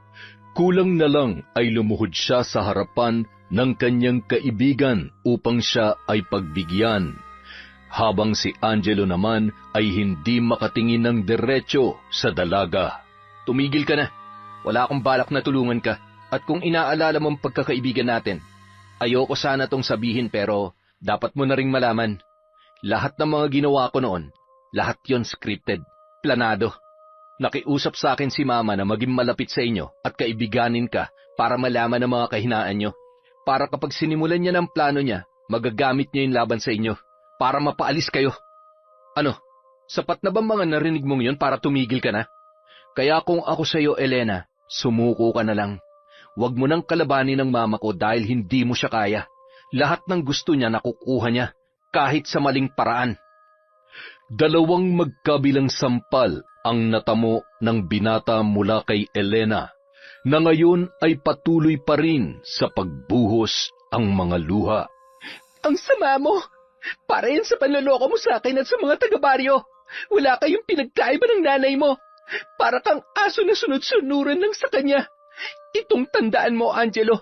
Kulang na lang ay lumuhod siya sa harapan ng kanyang kaibigan upang siya ay pagbigyan. Habang si Angelo naman ay hindi makatingin ng diretso sa dalaga. Tumigil ka na. Wala akong balak na tulungan ka. At kung inaalala mong pagkakaibigan natin, ayoko sana tong sabihin pero dapat mo na ring malaman. Lahat ng mga ginawa ko noon, lahat yon scripted, planado. Nakiusap sa akin si Mama na maging malapit sa inyo at kaibiganin ka para malaman ang mga kahinaan nyo. Para kapag sinimulan niya ng plano niya, magagamit niya yung laban sa inyo. para mapaalis kayo. Ano, sapat na ba mga narinig mong yon para tumigil ka na? Kaya kung ako sa'yo, Elena, sumuko ka na lang. Huwag mo nang kalabanin ng mama ko dahil hindi mo siya kaya. Lahat ng gusto niya nakukuha niya, kahit sa maling paraan. Dalawang magkabilang sampal ang natamo ng binata mula kay Elena, na ngayon ay patuloy pa rin sa pagbuhos ang mga luha. Ang sama mo! Para yan sa panloloko mo sa akin at sa mga taga-baryo. Wala kayong pinagkaiba ng nanay mo. Para kang aso na sunod-sunuran lang sa kanya. Itong tandaan mo, Angelo.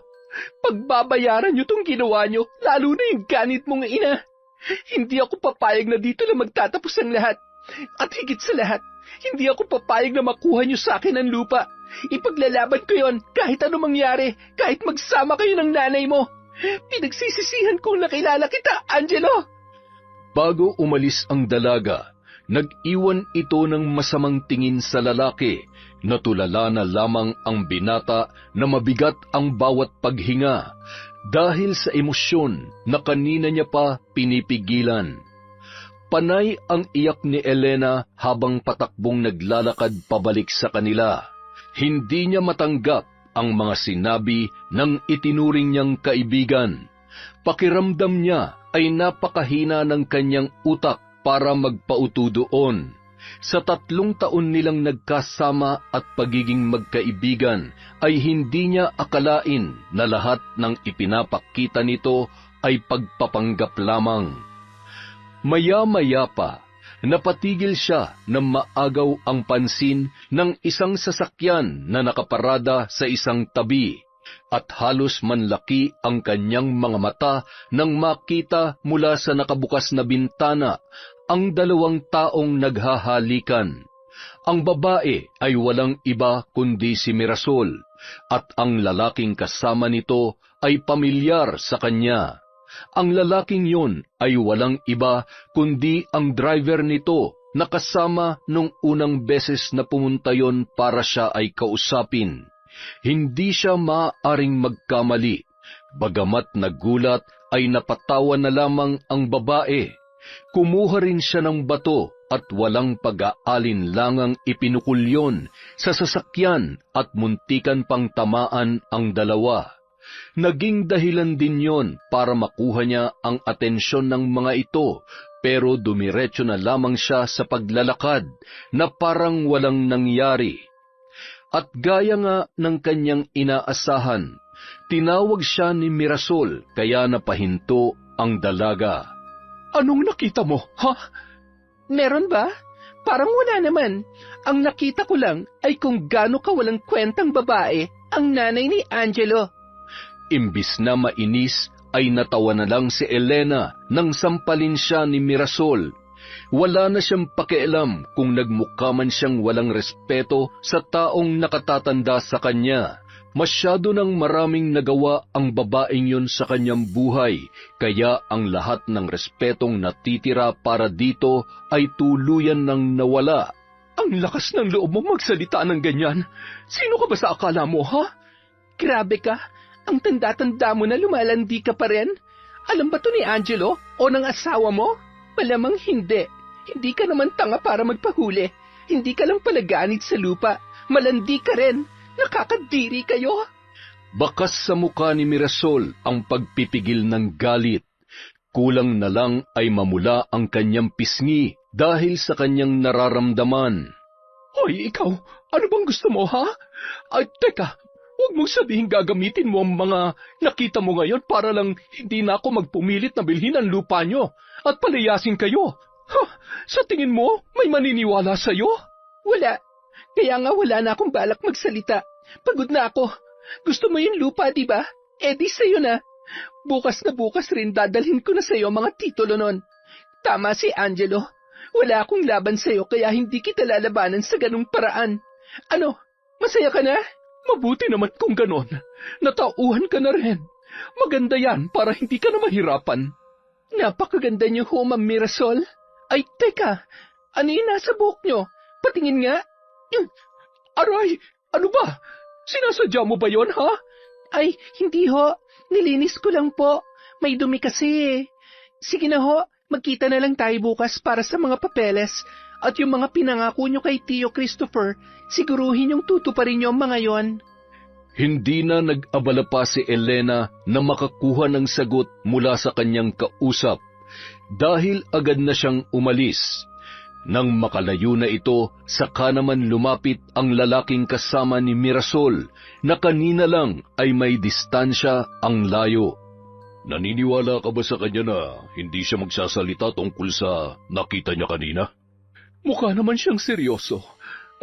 Pagbabayaran niyo tong ginawa niyo, lalo na yung ganit mong ina. Hindi ako papayag na dito na magtatapos ang lahat. At higit sa lahat, hindi ako papayag na makuha niyo sa akin ang lupa. Ipaglalaban ko yon kahit ano mangyari, kahit magsama kayo ng nanay mo. Pinagsisisihan kong nakilala kita, Angelo! Bago umalis ang dalaga, nag-iwan ito ng masamang tingin sa lalaki. Natulala na lamang ang binata na mabigat ang bawat paghinga dahil sa emosyon na kanina niya pa pinipigilan. Panay ang iyak ni Elena habang patakbong naglalakad pabalik sa kanila. Hindi niya matanggap ang mga sinabi ng itinuring niyang kaibigan. Pakiramdam niya ay napakahina ng kanyang utak para magpauto doon. Sa 3 taon nilang nagkasama at pagiging magkaibigan, ay hindi niya akalain na lahat ng ipinapakita nito ay pagpapanggap lamang. Maya-maya pa, napatigil siya na maagaw ang pansin ng isang sasakyan na nakaparada sa isang tabi, at halos manlaki ang kanyang mga mata nang makita mula sa nakabukas na bintana ang 2 taong naghahalikan. Ang babae ay walang iba kundi si Mirasol, at ang lalaking kasama nito ay pamilyar sa kanya. Ang lalaking yon ay walang iba kundi ang driver nito na kasama nung unang beses na pumunta yon para siya ay kausapin. Hindi siya maaaring magkamali. Bagamat nagulat ay napatawa na lamang ang babae. Kumuha rin siya ng bato at walang pag-aalinlangang ipinukul yon sa sasakyan at muntikan pang tamaan ang 2. Naging dahilan din yon para makuha niya ang atensyon ng mga ito, pero dumiretso na lamang siya sa paglalakad na parang walang nangyari. At gaya nga ng kanyang inaasahan, tinawag siya ni Mirasol kaya napahinto ang dalaga. Anong nakita mo, ha? Meron ba? Parang wala naman. Ang nakita ko lang ay kung gaano kawalang kwentang babae ang nanay ni Angelo. Imbis na mainis, ay natawa na lang si Elena nang sampalin siya ni Mirasol. Wala na siyang pakialam kung nagmukha man siyang walang respeto sa taong nakatatanda sa kanya. Masyado nang maraming nagawa ang babaeng yun sa kanyang buhay, kaya ang lahat ng respetong natitira para dito ay tuluyan nang nawala. Ang lakas ng loob mo magsalita ng ganyan. Sino ka ba sa akala mo, ha? Grabe ka. Ang tanda-tanda mo na lumalandi ka pa rin. Alam ba to ni Angelo o ng asawa mo? Malamang hindi. Hindi ka naman tanga para magpahuli. Hindi ka lang palaganit sa lupa. Malandi ka rin. Nakakadiri kayo. Bakas sa mukha ni Mirasol ang pagpipigil ng galit. Kulang na lang ay mamula ang kanyang pisngi dahil sa kanyang nararamdaman. Hoy, ikaw, ano bang gusto mo, ha? Ay, teka, huwag mong sabihin gagamitin mo ang mga nakita mo ngayon para lang hindi na ako magpumilit na bilhin ang lupa nyo at palayasin kayo. Ha, sa tingin mo, may maniniwala sa'yo? Wala. Kaya nga wala na akong balak magsalita. Pagod na ako. Gusto mo yung lupa, di ba? Eh di sa'yo na. Bukas na bukas rin dadalhin ko na sa'yo mga titulo nun. Tama si Angelo. Wala akong laban sa'yo kaya hindi kita lalabanan sa ganung paraan. Ano, masaya ka na? Mabuti naman kung ganon. Natauhan ka na rin. Maganda yan para hindi ka na mahirapan. Napakaganda niyo ho, Ma'am Mirasol. Ay, teka. Ano yung nasa buhok nyo? Patingin nga. Aray, ano ba? Sinasadya mo ba yon, ha? Ay, hindi ho. Nilinis ko lang po. May dumi kasi. Sige na ho, Magkita na lang tayo bukas para sa mga papeles at yung mga pinangako nyo kay Tio Christopher, siguruhin yung tutuparin nyo ang mga yon. Hindi na nag-abala pa si Elena na makakuha ng sagot mula sa kanyang kausap dahil agad na siyang umalis. Nang makalayo na ito, saka naman lumapit ang lalaking kasama ni Mirasol na kanina lang ay may distansya ang layo. Naniniwala ka ba sa kanya na hindi siya magsasalita tungkol sa nakita niya kanina? Mukha naman siyang seryoso.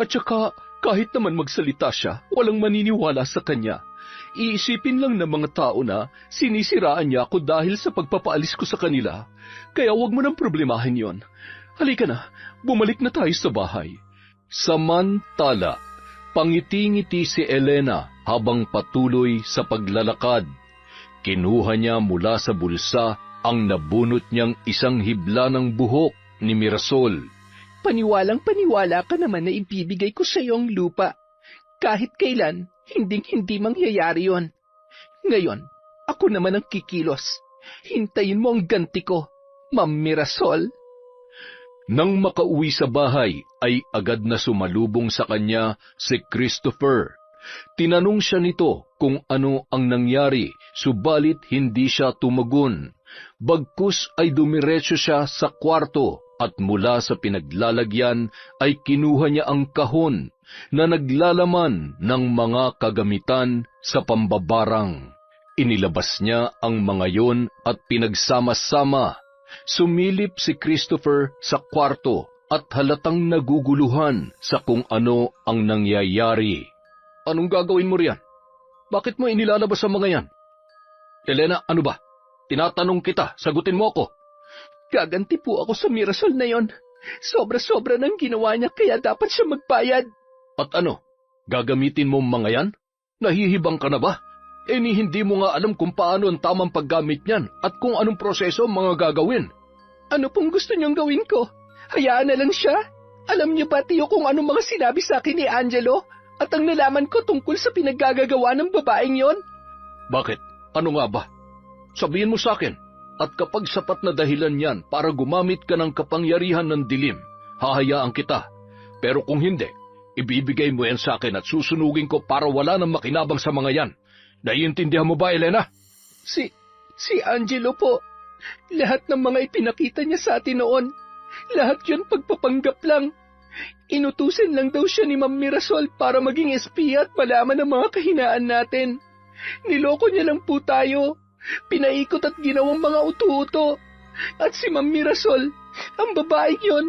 At saka, kahit naman magsalita siya, walang maniniwala sa kanya. Iisipin lang ng mga tao na sinisiraan niya ako dahil sa pagpapaalis ko sa kanila. Kaya wag mo nang problemahin yon. Halika na, bumalik na tayo sa bahay. Samantala, pangiti-ngiti si Elena habang patuloy sa paglalakad. Kinuha niya mula sa bulsa ang nabunot niyang isang hibla ng buhok ni Mirasol. Paniwalang-paniwala ka naman na ibibigay ko sa iyo ang lupa. Kahit kailan, hinding-hindi mangyayari yon. Ngayon, ako naman ang kikilos. Hintayin mo ang ganti ko, Ma'am Mirasol. Nang makauwi sa bahay, ay agad na sumalubong sa kanya si Christopher. Tinanong siya nito kung ano ang nangyari, subalit hindi siya tumagon. Bagkus ay dumiretso siya sa kwarto at mula sa pinaglalagyan ay kinuha niya ang kahon na naglalaman ng mga kagamitan sa pambabarang. Inilabas niya ang mga yon at pinagsama-sama. Sumilip si Christopher sa kwarto at halatang naguguluhan sa kung ano ang nangyayari. Anong gagawin mo riyan? Bakit mo inilalabas ang mga yan? Elena, ano ba? Tinatanong kita, sagutin mo ako. Gaganti po ako sa Mirasol na yon. Sobra-sobra nang ginawa niya kaya dapat siya magbayad. At ano? Gagamitin mo mga yan? Nahihibang ka na ba? Hindi mo nga alam kung paano ang tamang paggamit niyan at kung anong proseso ang mga gagawin. Ano pong gusto niyong gawin ko? Hayaan na lang siya? Alam niyo ba, Tio, kung anong mga sinabi sa akin ni Angelo? At ang nalaman ko tungkol sa pinaggagawa ng babaeng yon? Bakit? Ano nga ba? Sabihin mo sa akin. At kapag sapat na dahilan yan para gumamit ka ng kapangyarihan ng dilim, hahayaan kita. Pero kung hindi, ibibigay mo yan sa akin at susunugin ko para wala nang makinabang sa mga yan. Naiintindihan mo ba, Elena? Si Angelo po. Lahat ng mga ipinakita niya sa atin noon, lahat yun pagpapanggap lang. Inutusan lang daw siya ni Ma'am Mirasol para maging espiya at malaman ang mga kahinaan natin. Niloko niya lang po tayo. Pinaikot at ginawang mga utu-uto. At si Ma'am Mirasol, ang babaeng yon,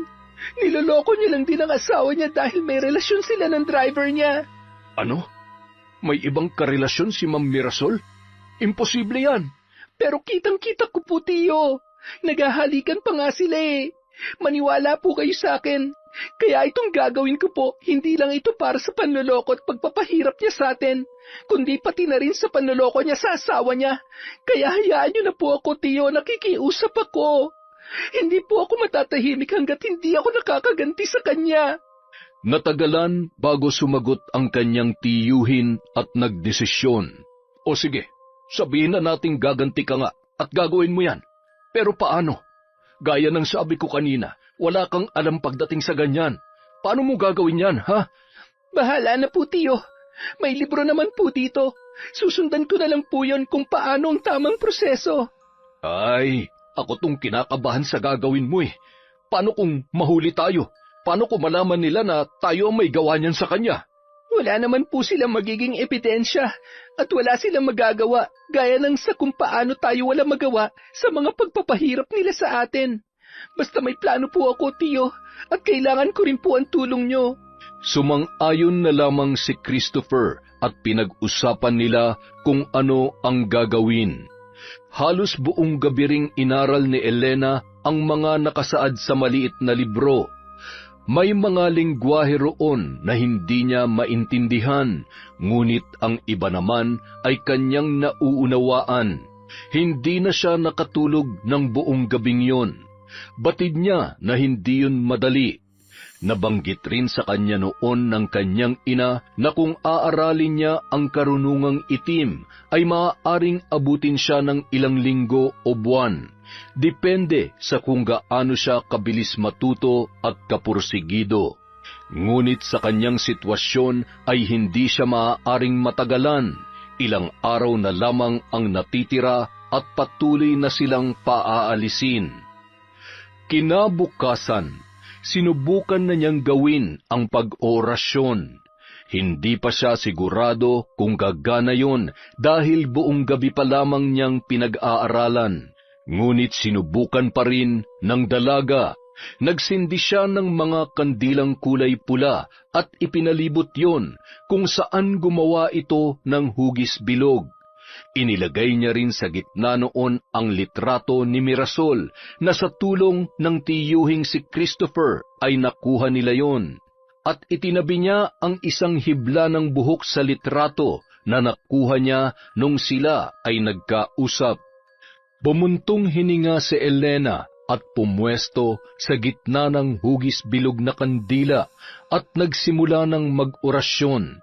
niloloko niya lang din ang asawa niya dahil may relasyon sila ng driver niya. Ano? May ibang karelasyon si Ma'am Mirasol? Imposible yan. Pero kitang-kita ko po, Tio. Naghahalikan pa nga sila eh. Maniwala po kayo sa akin. Kaya itong gagawin ko po, hindi lang ito para sa panloloko at pagpapahirap niya sa atin, kundi pati na rin sa panloloko niya sa asawa niya. Kaya hayaan niyo na po ako, Tio, nakikiusap ako. Hindi po ako matatahimik hanggat hindi ako nakakaganti sa kanya. Natagalan bago sumagot ang kanyang tiyuhin at nagdesisyon. O sige, sabihin na nating gaganti ka nga at gagawin mo yan. Pero paano? Gaya ng sabi ko kanina, wala kang alam pagdating sa ganyan. Paano mo gagawin yan, ha? Bahala na po, Tio. May libro naman po dito. Susundan ko na lang po yon kung paano ang tamang proseso. Ay, ako tong kinakabahan sa gagawin mo eh. Paano kung mahuli tayo? Paano kung malaman nila na tayo ang may gawa niyan sa kanya? Wala naman po silang magiging ebidensya at wala silang magagawa gaya ng sa kung paano tayo wala magawa sa mga pagpapahirap nila sa atin. Basta may plano po ako, Tio, at kailangan ko rin po ang tulong nyo. Sumang-ayon na lamang si Christopher at pinag-usapan nila kung ano ang gagawin. Halos buong gabi ring inaral ni Elena ang mga nakasaad sa maliit na libro. May mga lengguwahe roon na hindi niya maintindihan, ngunit ang iba naman ay kanyang nauunawaan. Hindi na siya nakatulog ng buong gabing yon. Batid niya na hindi yun madali. Nabanggit rin sa kanya noon ng kanyang ina na kung aaralin niya ang karunungang itim ay maaaring abutin siya ng ilang linggo o buwan. Depende sa kung gaano siya kabilis matuto at kapursigido. Ngunit sa kanyang sitwasyon ay hindi siya maaaring matagalan. Ilang araw na lamang ang natitira at patuloy na silang paaalisin. Kinabukasan, sinubukan na niyang gawin ang pag-orasyon. Hindi pa siya sigurado kung gagana yon dahil buong gabi pa lamang niyang pinag-aaralan. Ngunit sinubukan pa rin ng dalaga. Nagsindi siya ng mga kandilang kulay pula at ipinalibot yon kung saan gumawa ito ng hugis bilog. Inilagay niya rin sa gitna noon ang litrato ni Mirasol na sa tulong ng tiyuhing si Christopher ay nakuha nila yon. At itinabi niya ang isang hibla ng buhok sa litrato na nakuha niya nung sila ay nagkausap. Bumuntong hininga si Elena at pumwesto sa gitna ng hugis bilog na kandila at nagsimula ng mag-orasyon.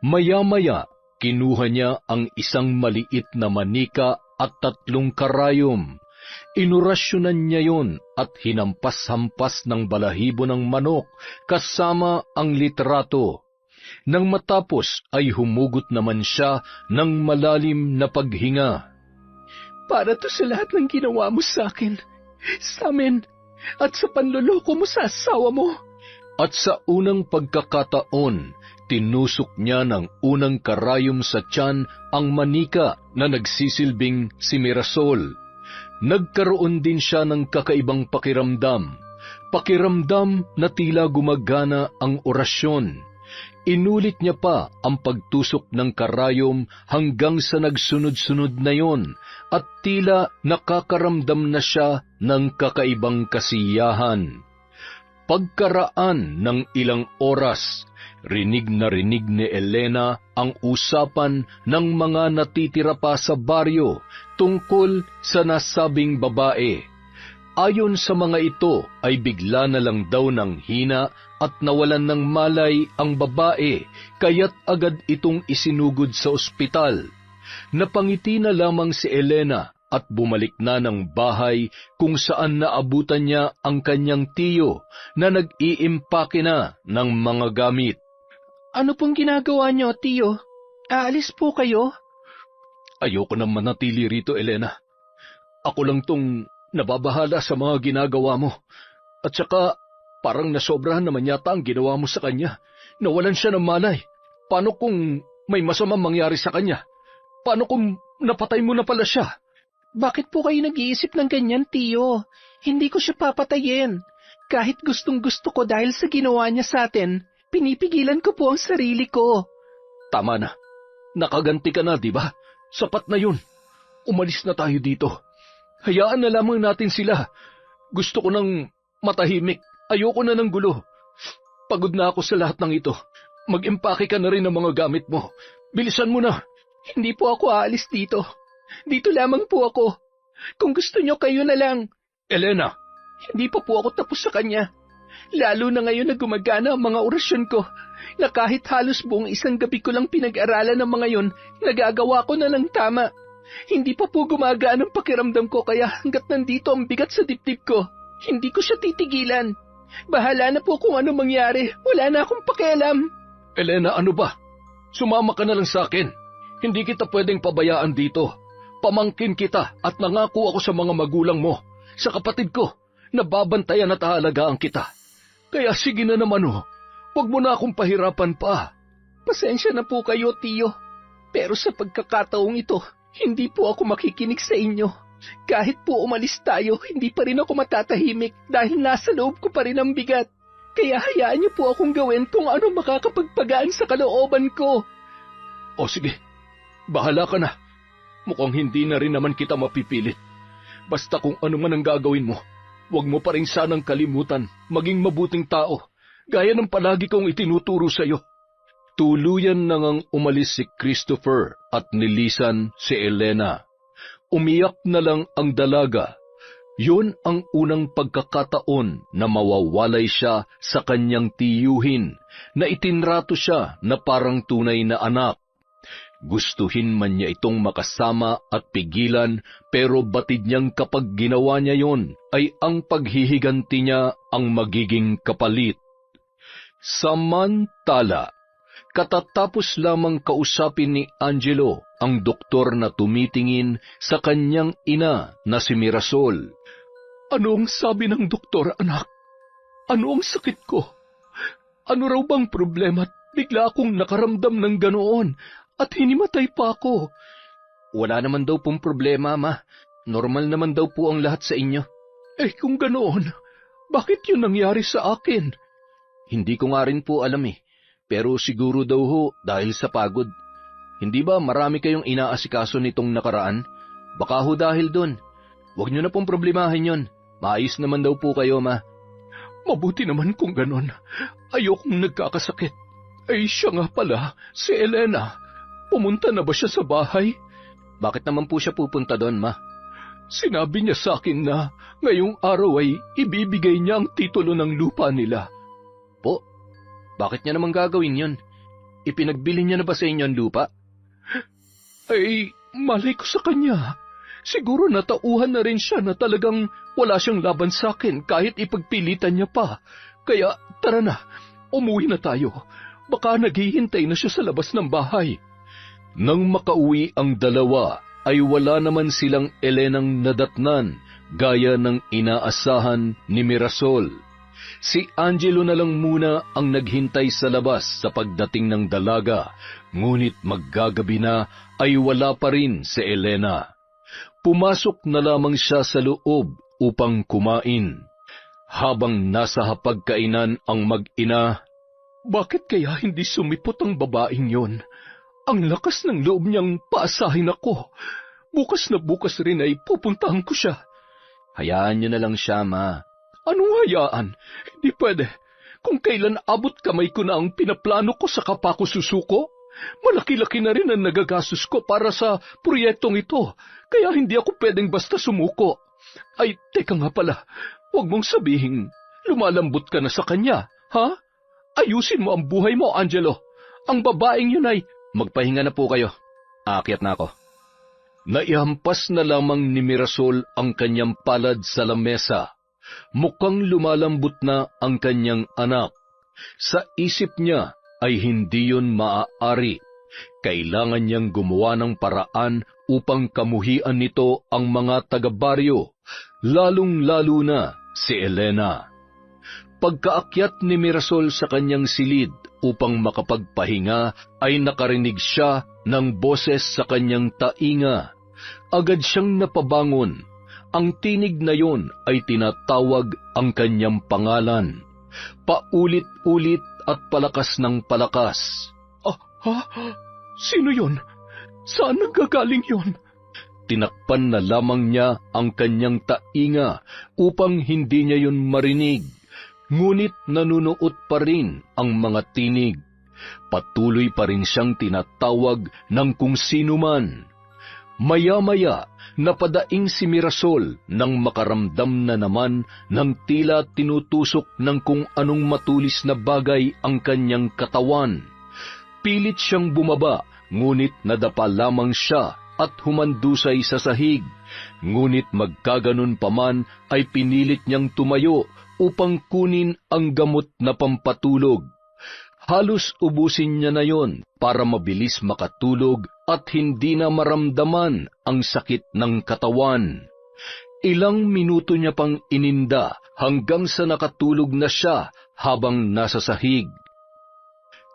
Maya-maya, kinuha niya ang isang maliit na manika at 3 karayom. Inurasyonan niya yon at hinampas-hampas ng balahibo ng manok kasama ang litrato. Nang matapos ay humugot naman siya ng malalim na paghinga. Para to sa lahat ng ginawa mo sa akin, sa amin, at sa panloloko mo sa asawa mo. At sa unang pagkakataon, tinusok niya ng unang karayom sa tiyan ang manika na nagsisilbing si Mirasol. Nagkaroon din siya ng kakaibang pakiramdam. Pakiramdam na tila gumagana ang orasyon. Inulit niya pa ang pagtusok ng karayom hanggang sa nagsunod-sunod na yon at tila nakakaramdam na siya ng kakaibang kasiyahan. Pagkaraan ng ilang oras, rinig na rinig ni Elena ang usapan ng mga natitira pa sa baryo tungkol sa nasabing babae. Ayon sa mga ito ay bigla na lang daw ng hina at nawalan ng malay ang babae, kaya't agad itong isinugod sa ospital. Napangiti na lamang si Elena at bumalik na ng bahay kung saan naabutan niya ang kanyang tiyo na nag-iimpake na ng mga gamit. Ano pong ginagawa niyo, tiyo? Aalis po kayo? Ayoko nang manatili rito, Elena. Ako lang tong nababahala sa mga ginagawa mo. At saka, parang nasobrahan naman yata ang ginawa mo sa kanya. Nawalan siya ng malay. Paano kung may masamang mangyari sa kanya? Paano kung napatay mo na pala siya? Bakit po kayo nag-iisip ng ganyan, tiyo? Hindi ko siya papatayin. Kahit gustong-gusto ko dahil sa ginawa niya sa atin, pinipigilan ko po ang sarili ko. Tama na. Nakaganti ka na, di ba? Sapat na yun. Umalis na tayo dito. Hayaan na lamang natin sila. Gusto ko nang matahimik. Ayoko na ng gulo. Pagod na ako sa lahat ng ito. Mag-impake ka na rin ng mga gamit mo. Bilisan mo na. Hindi po ako aalis dito. Dito lamang po ako. Kung gusto niyo, kayo na lang. Elena! Hindi pa po ako tapos sa kanya. Lalo na ngayon na gumagana ang mga orasyon ko, na kahit halos buong isang gabi ko lang pinag-aralan ng mga yon, nagagawa ko na lang tama. Hindi pa po gumagana ang pakiramdam ko kaya hanggat nandito ang bigat sa dibdib ko, hindi ko siya titigilan. Bahala na po kung ano mangyari, wala na akong pakialam. Elena, ano ba? Sumama ka na lang sa akin. Hindi kita pwedeng pabayaan dito. Pamangkin kita at nangako ako sa mga magulang mo, sa kapatid ko, na babantayan at aalagaan kita. Kaya sige na naman huwag mo na akong pahirapan pa. Pasensya na po kayo, tiyo. Pero sa pagkakataong ito, hindi po ako makikinig sa inyo. Kahit po umalis tayo, hindi pa rin ako matatahimik dahil nasa loob ko pa rin ang bigat. Kaya hayaan niyo po akong gawin kung ano makakapagpagaan sa kalooban ko. O sige, bahala ka na. Mukhang hindi na rin naman kita mapipilit. Basta kung ano man ang gagawin mo, huwag mo pa rin sanang kalimutan maging mabuting tao, gaya ng palagi kong itinuturo sa iyo. Tuluyan nang umalis si Christopher at nilisan si Elena. Umiyak na lang ang dalaga. Yun ang unang pagkakataon na mawawalay siya sa kanyang tiyuhin, na itinrato siya na parang tunay na anak. Gustuhin man niya itong makasama at pigilan, pero batid niyang kapag ginawa niya yon, ay ang paghihiganti niya ang magiging kapalit. Samantala, katatapos lamang kausapin ni Angelo ang doktor na tumitingin sa kanyang ina na si Mirasol. Ano ang sabi ng doktor, anak? Ano ang sakit ko? Ano raw bang problema at bigla akong nakaramdam ng ganoon at hinimatay pa ako? Wala naman daw pong problema, Ma. Normal naman daw po ang lahat sa inyo. Eh kung ganoon, bakit yun nangyari sa akin? Hindi ko nga rin po alam pero siguro daw ho dahil sa pagod. Hindi ba marami kayong inaasikaso nitong nakaraan? Baka ho dahil doon. Huwag niyo na pong problemahin yon. Maayos naman daw po kayo, Ma. Mabuti naman kung ganon. Ayokong nagkakasakit. Ay siya nga pala, si Elena. Pumunta na ba siya sa bahay? Bakit naman po siya pupunta doon, Ma? Sinabi niya sa akin na ngayong araw ay ibibigay niya ang titulo ng lupa nila. Po, bakit niya naman gagawin yon? Ipinagbili niya na ba sa inyo ang lupa? Ay, malay ko sa kanya. Siguro natauhan na rin siya na talagang wala siyang laban sa akin kahit ipagpilitan niya pa. Kaya tara na, umuwi na tayo. Baka naghihintay na siya sa labas ng bahay. Nang makauwi ang dalawa, ay wala naman silang Elenang nadatnan gaya ng inaasahan ni Mirasol. Si Angelo na lang muna ang naghintay sa labas sa pagdating ng dalaga, ngunit maggagabi na ay wala pa rin si Elena. Pumasok na lamang siya sa loob upang kumain. Habang nasa hapagkainan ang mag-ina, bakit kaya hindi sumipot ang babaeng yon? Ang lakas ng loob niyang paasahin ako. Bukas na bukas rin ay pupuntahan ko siya. Hayaan niyo na lang siya, Ma. Anong hayaan? Hindi pwede. Kung kailan abot kamay ko na ang pinaplano ko sa kapako susuko, malaki-laki na rin ang nagagastos ko para sa proyektong ito, kaya hindi ako pwedeng basta sumuko. Ay, teka nga pala, huwag mong sabihin, lumalambot ka na sa kanya, ha? Ayusin mo ang buhay mo, Angelo. Ang babaeng yun ay... Magpahinga na po kayo. Aakyat na ako. Naihampas na lamang ni Mirasol ang kanyang palad sa lamesa. Mukhang lumalambot na ang kanyang anak. Sa isip niya ay hindi yun maaari. Kailangan niyang gumawa ng paraan upang kamuhian nito ang mga taga-baryo, lalong-lalo na si Elena. Pagkaakyat ni Mirasol sa kanyang silid upang makapagpahinga, ay nakarinig siya ng boses sa kanyang tainga. Agad siyang napabangon. Ang tinig na yon ay tinatawag ang kanyang pangalan. Paulit-ulit at palakas ng palakas. Sino yon? Saan nanggagaling yon? Tinakpan na lamang niya ang kanyang tainga upang hindi niya yon marinig. Ngunit nanunuot pa rin ang mga tinig. Patuloy pa rin siyang tinatawag ng kung sino man. Maya-maya, napadaing si Mirasol nang makaramdam na naman ng tila tinutusok ng kung anong matulis na bagay ang kanyang katawan. Pilit siyang bumaba, ngunit nadapa lamang siya at humandusay sa sahig. Ngunit magkaganon pa man ay pinilit niyang tumayo upang kunin ang gamot na pampatulog. Halos ubusin niya na yon para mabilis makatulog at hindi na maramdaman ang sakit ng katawan. Ilang minuto niya pang ininda hanggang sa nakatulog na siya habang nasa sahig.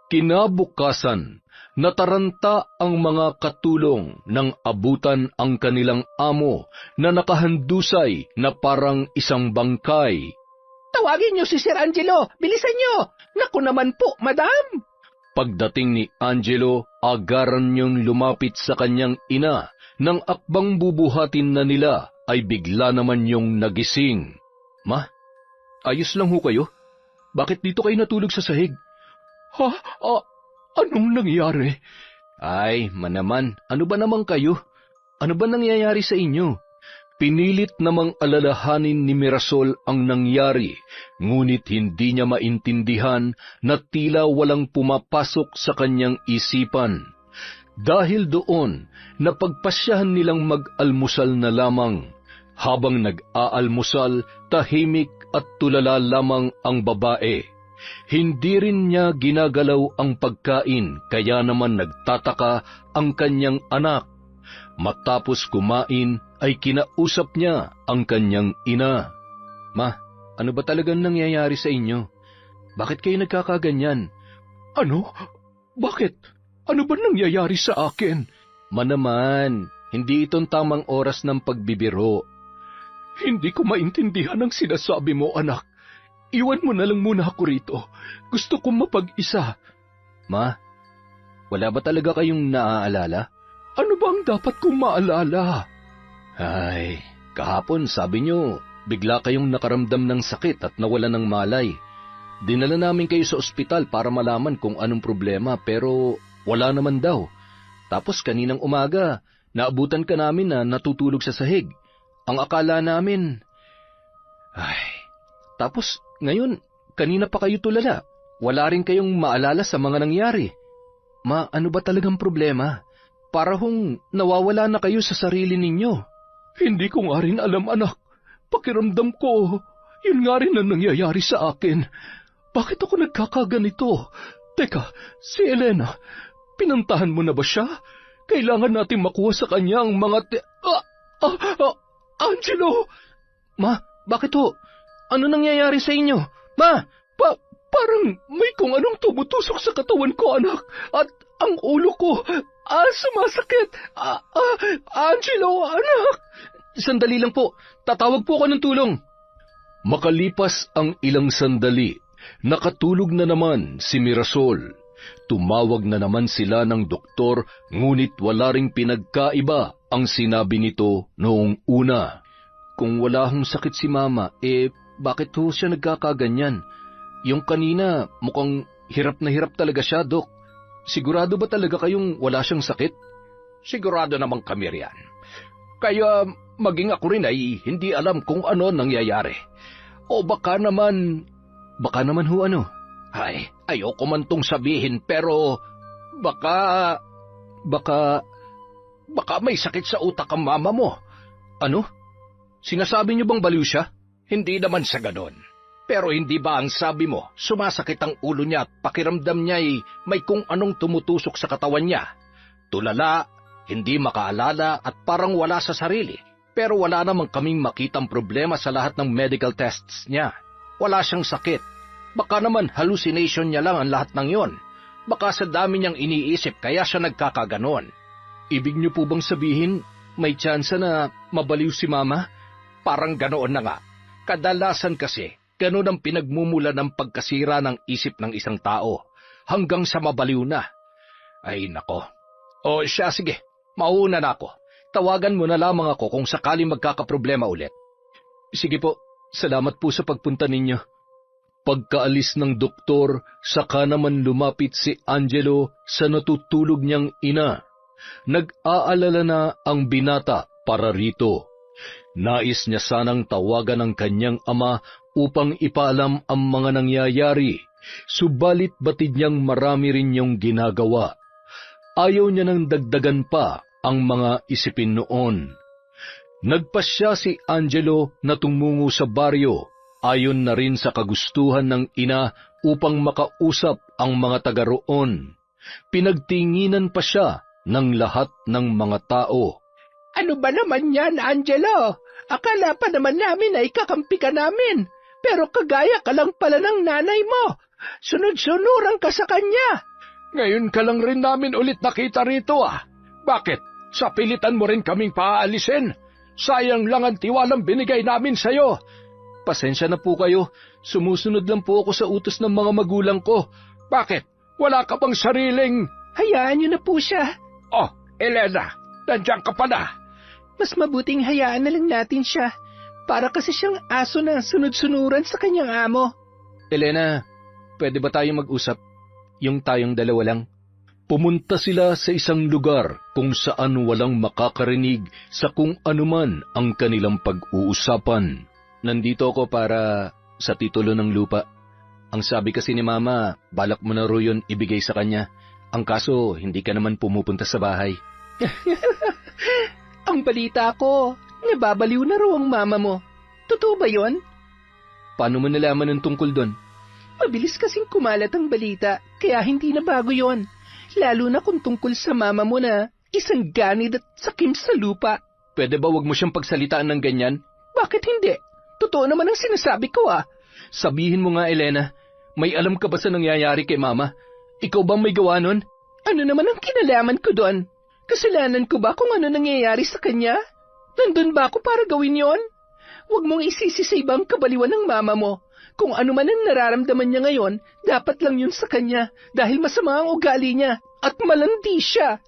Kinabukasan, nataranta ang mga katulong nang abutan ang kanilang amo na nakahandusay na parang isang bangkay. Tawagin niyo si Sir Angelo! Bilisan niyo! Naku naman po, madam! Pagdating ni Angelo, agaran niyang lumapit sa kanyang ina. Nang akbang bubuhatin na nila, ay bigla naman niyong nagising. Ma, ayos lang ho kayo? Bakit dito kayo natulog sa sahig? Anong nangyari? Ay, manaman, ano ba naman kayo? Ano ba nangyayari sa inyo? Pinilit namang alalahanin ni Mirasol ang nangyari, ngunit hindi niya maintindihan na tila walang pumapasok sa kanyang isipan. Dahil doon, napagpasyahan nilang mag-almusal na lamang. Habang nag-aalmusal, tahimik at tulala lamang ang babae. Hindi rin niya ginagalaw ang pagkain, kaya naman nagtataka ang kanyang anak. Matapos kumain, ay kinausap niya ang kanyang ina. Ma, ano ba talagang nangyayari sa inyo? Bakit kayo nagkakaganyan? Ano? Bakit? Ano ba nangyayari sa akin? Manaman, hindi itong tamang oras ng pagbibiro. Hindi ko maintindihan ang sinasabi mo, anak. Iwan mo na lang muna ako rito. Gusto kong mapag-isa. Ma, wala ba talaga kayong naaalala? Ano ba ang dapat kong maalala? Ay, kahapon sabi nyo, bigla kayong nakaramdam ng sakit at nawala ng malay. Dinala namin kayo sa ospital para malaman kung anong problema pero wala naman daw. Tapos kaninang umaga, naabutan ka namin na natutulog sa sahig. Ang akala namin... Tapos ngayon, kanina pa kayo tulala. Wala rin kayong maalala sa mga nangyari. Ma, ano ba talagang problema? Para hong nawawala na kayo sa sarili ninyo. Hindi ko nga rin alam, anak. Pakiramdam ko, yun nga rin ang nangyayari sa akin. Bakit ako nagkakaganito? Teka, si Elena, pinantahan mo na ba siya? Kailangan natin makuha sa kanya ang mga... Angelo! Ma, bakit ho? Ano nangyayari sa inyo? Ma! Parang may kung anong tumutusok sa katawan ko, anak. At ang ulo ko, sumasakit. Angelo, anak! Sandali lang po. Tatawag po ako ng tulong. Makalipas ang ilang sandali, nakatulog na naman si Mirasol. Tumawag na naman sila ng doktor, ngunit wala ring pinagkaiba ang sinabi nito noong una. Kung wala hong sakit si Mama, bakit ho siya nagkakaganyan? Yung kanina, mukhang hirap na hirap talaga siya, Dok. Sigurado ba talaga kayong wala siyang sakit? Sigurado naman kami riyan. Kaya maging ako rin ay hindi alam kung ano nangyayari. O baka naman ho ano? Ay, ayoko man tong sabihin pero baka may sakit sa utak ang mama mo. Ano? Sinasabi niyo bang baliw siya? Hindi naman sa ganon. Pero hindi ba ang sabi mo, sumasakit ang ulo niya at pakiramdam niya ay may kung anong tumutusok sa katawan niya. Tulala, hindi makaalala at parang wala sa sarili. Pero wala namang kaming makitang problema sa lahat ng medical tests niya. Wala siyang sakit. Baka naman hallucination niya lang ang lahat ng yon. Baka sa dami niyang iniisip kaya siya nagkakaganon. Ibig niyo po bang sabihin may tsansa na mabaliw si Mama? Parang ganoon na nga. Kadalasan kasi, ganoon ang pinagmumula ng pagkasira ng isip ng isang tao hanggang sa mabaliw na. Ay nako. O siya, sige, mauna na ako. Tawagan mo na lamang ako kung sakaling magkakaproblema ulit. Sige po, salamat po sa pagpunta ninyo. Pagkaalis ng doktor, saka naman lumapit si Angelo sa natutulog niyang ina. Nag-aalala na ang binata para rito. Nais niya sanang tawagan ang kanyang ama upang ipaalam ang mga nangyayari, subalit batid niyang marami rin niyang ginagawa. Ayaw niya nang dagdagan pa ang mga isipin noon. Nagpasya si Angelo na tumungo sa baryo, ayon na rin sa kagustuhan ng ina upang makausap ang mga taga roon. Pinagtinginan pa siya ng lahat ng mga tao. Ano ba naman yan, Angelo? Akala pa naman namin ay kakampi ka namin. Pero kagaya ka lang pala ng nanay mo. Sunod-sunuran ka sa kanya. Ngayon ka lang rin namin ulit nakita rito ah. Bakit? Sa pilitan mo rin kaming paalisin? Sayang lang ang tiwalang binigay namin sa'yo. Pasensya na po kayo. Sumusunod lang po ako sa utos ng mga magulang ko. Bakit? Wala ka bang sariling... Hayaan niyo na po siya. Oh, Elena, nandiyan ka pa na. Mas mabuting hayaan na lang natin siya. Para kasi siyang aso na sunod-sunuran sa kanyang amo. Elena, pwede ba tayong mag-usap? Yung tayong dalawa lang? Pumunta sila sa isang lugar kung saan walang makakarinig sa kung anuman ang kanilang pag-uusapan. Nandito ako para sa titulo ng lupa. Ang sabi kasi ni Mama, balak mo na ro yun ibigay sa kanya. Ang kaso, hindi ka naman pumupunta sa bahay. Ang balita ko, nababaliw na raw ang mama mo. Totoo ba yon? Paano mo nalaman ng tungkol doon? Mabilis kasing kumalat ang balita, kaya hindi na bago yon. Lalo na kung tungkol sa mama mo na isang ganid at sakim sa lupa. Pwede ba wag mo siyang pagsalitaan ng ganyan? Bakit hindi? Totoo naman ang sinasabi ko ah. Sabihin mo nga, Elena, may alam ka ba sa nangyayari kay mama? Ikaw bang may gawa nun? Ano naman ang kinalaman ko doon? Kasalanan ko ba kung ano nangyayari sa kanya? Nandun ba ako para gawin yon? Huwag mong isisi sa ibang kabaliwan ng mama mo. Kung ano man ang nararamdaman niya ngayon, dapat lang yun sa kanya dahil masama ang ugali niya at malandi siya.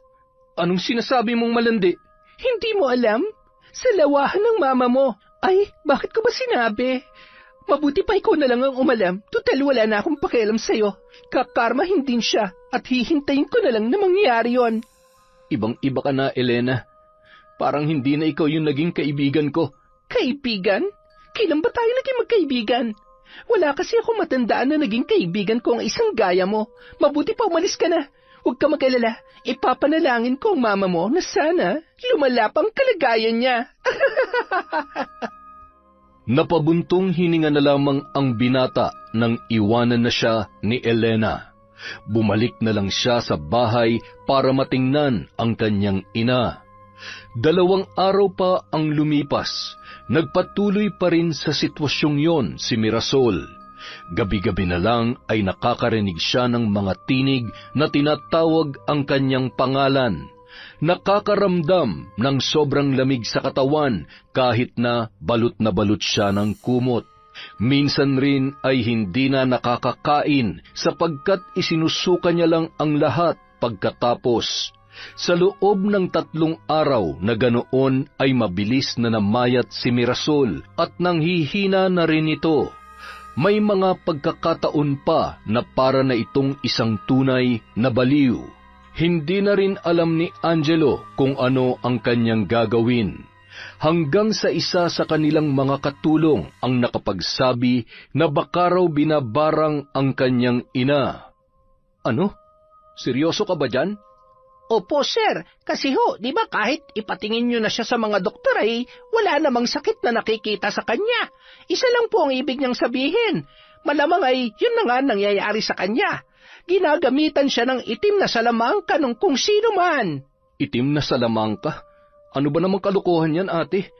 Anong sinasabi mong malandi? Hindi mo alam? Sa lawahan ng mama mo. Ay, bakit ko ba sinabi? Mabuti pa ikaw na lang ang umalam. Tutal wala na akong pakialam sa'yo. Kakarmahin din siya at hihintayin ko na lang na mangyari yon. Ibang-iba ka na, Elena. Parang hindi na ikaw yung naging kaibigan ko. Kaibigan? Kailan ba tayo naging magkaibigan? Wala kasi ako matandaan na naging kaibigan ko ang isang gaya mo. Mabuti pa umalis ka na. Huwag ka mag-alala. Ipapanalangin ko ang mama mo na sana lumala pang kalagayan niya. Napabuntong hininga na lamang ang binata nang iwanan na siya ni Elena. Bumalik na lang siya sa bahay para matingnan ang kanyang ina. 2 araw pa ang lumipas. Nagpatuloy pa rin sa sitwasyong yon si Mirasol. Gabi-gabi na lang ay nakakarinig siya ng mga tinig na tinatawag ang kanyang pangalan. Nakakaramdam ng sobrang lamig sa katawan kahit na balot siya ng kumot. Minsan rin ay hindi na nakakakain sapagkat isinusuka niya lang ang lahat pagkatapos. Sa loob ng 3 araw na ganoon ay mabilis na namayat si Mirasol at nanghihina na rin ito. May mga pagkakataon pa na para na itong isang tunay na baliw. Hindi na rin alam ni Angelo kung ano ang kanyang gagawin. Hanggang sa isa sa kanilang mga katulong ang nakapagsabi na baka raw binabarang ang kanyang ina. Ano? Seryoso ka ba dyan? Opo, sir. Kasi ho, di ba kahit ipatingin nyo na siya sa mga doktor ay wala namang sakit na nakikita sa kanya. Isa lang po ang ibig niyang sabihin. Malamang ay yun na nga nangyayari sa kanya. Ginagamitan siya ng itim na salamangka ng kung sino man. Itim na salamangka? Ano ba namang kalokohan yan, ate?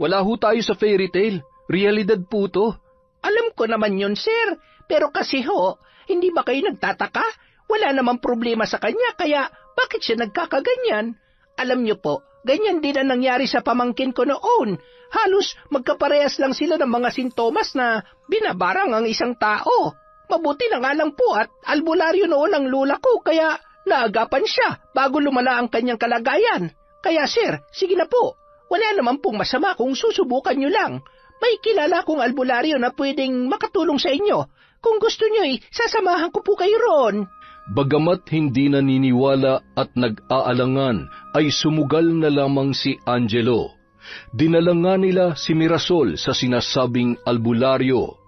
Wala ho tayo sa fairy tale. Realidad po to. Alam ko naman yun, sir. Pero kasi ho, hindi ba kayo nagtataka? Wala namang problema sa kanya, kaya bakit siya nagkakaganyan? Alam niyo po, ganyan din ang nangyari sa pamangkin ko noon. Halos magkaparehas lang sila ng mga sintomas na binabarang ang isang tao. Mabuti na nga lang po at albularyo noon ang lula ko, kaya naagapan siya bago lumala ang kanyang kalagayan. Kaya sir, sige na po. Wala naman pong masama kung susubukan nyo lang. May kilala kong albularyo na pwedeng makatulong sa inyo. Kung gusto nyo sasamahan ko po kayo roon. Bagamat hindi naniniwala at nag-aalangan, ay sumugal na lamang si Angelo. Dinala nga nila si Mirasol sa sinasabing albularyo.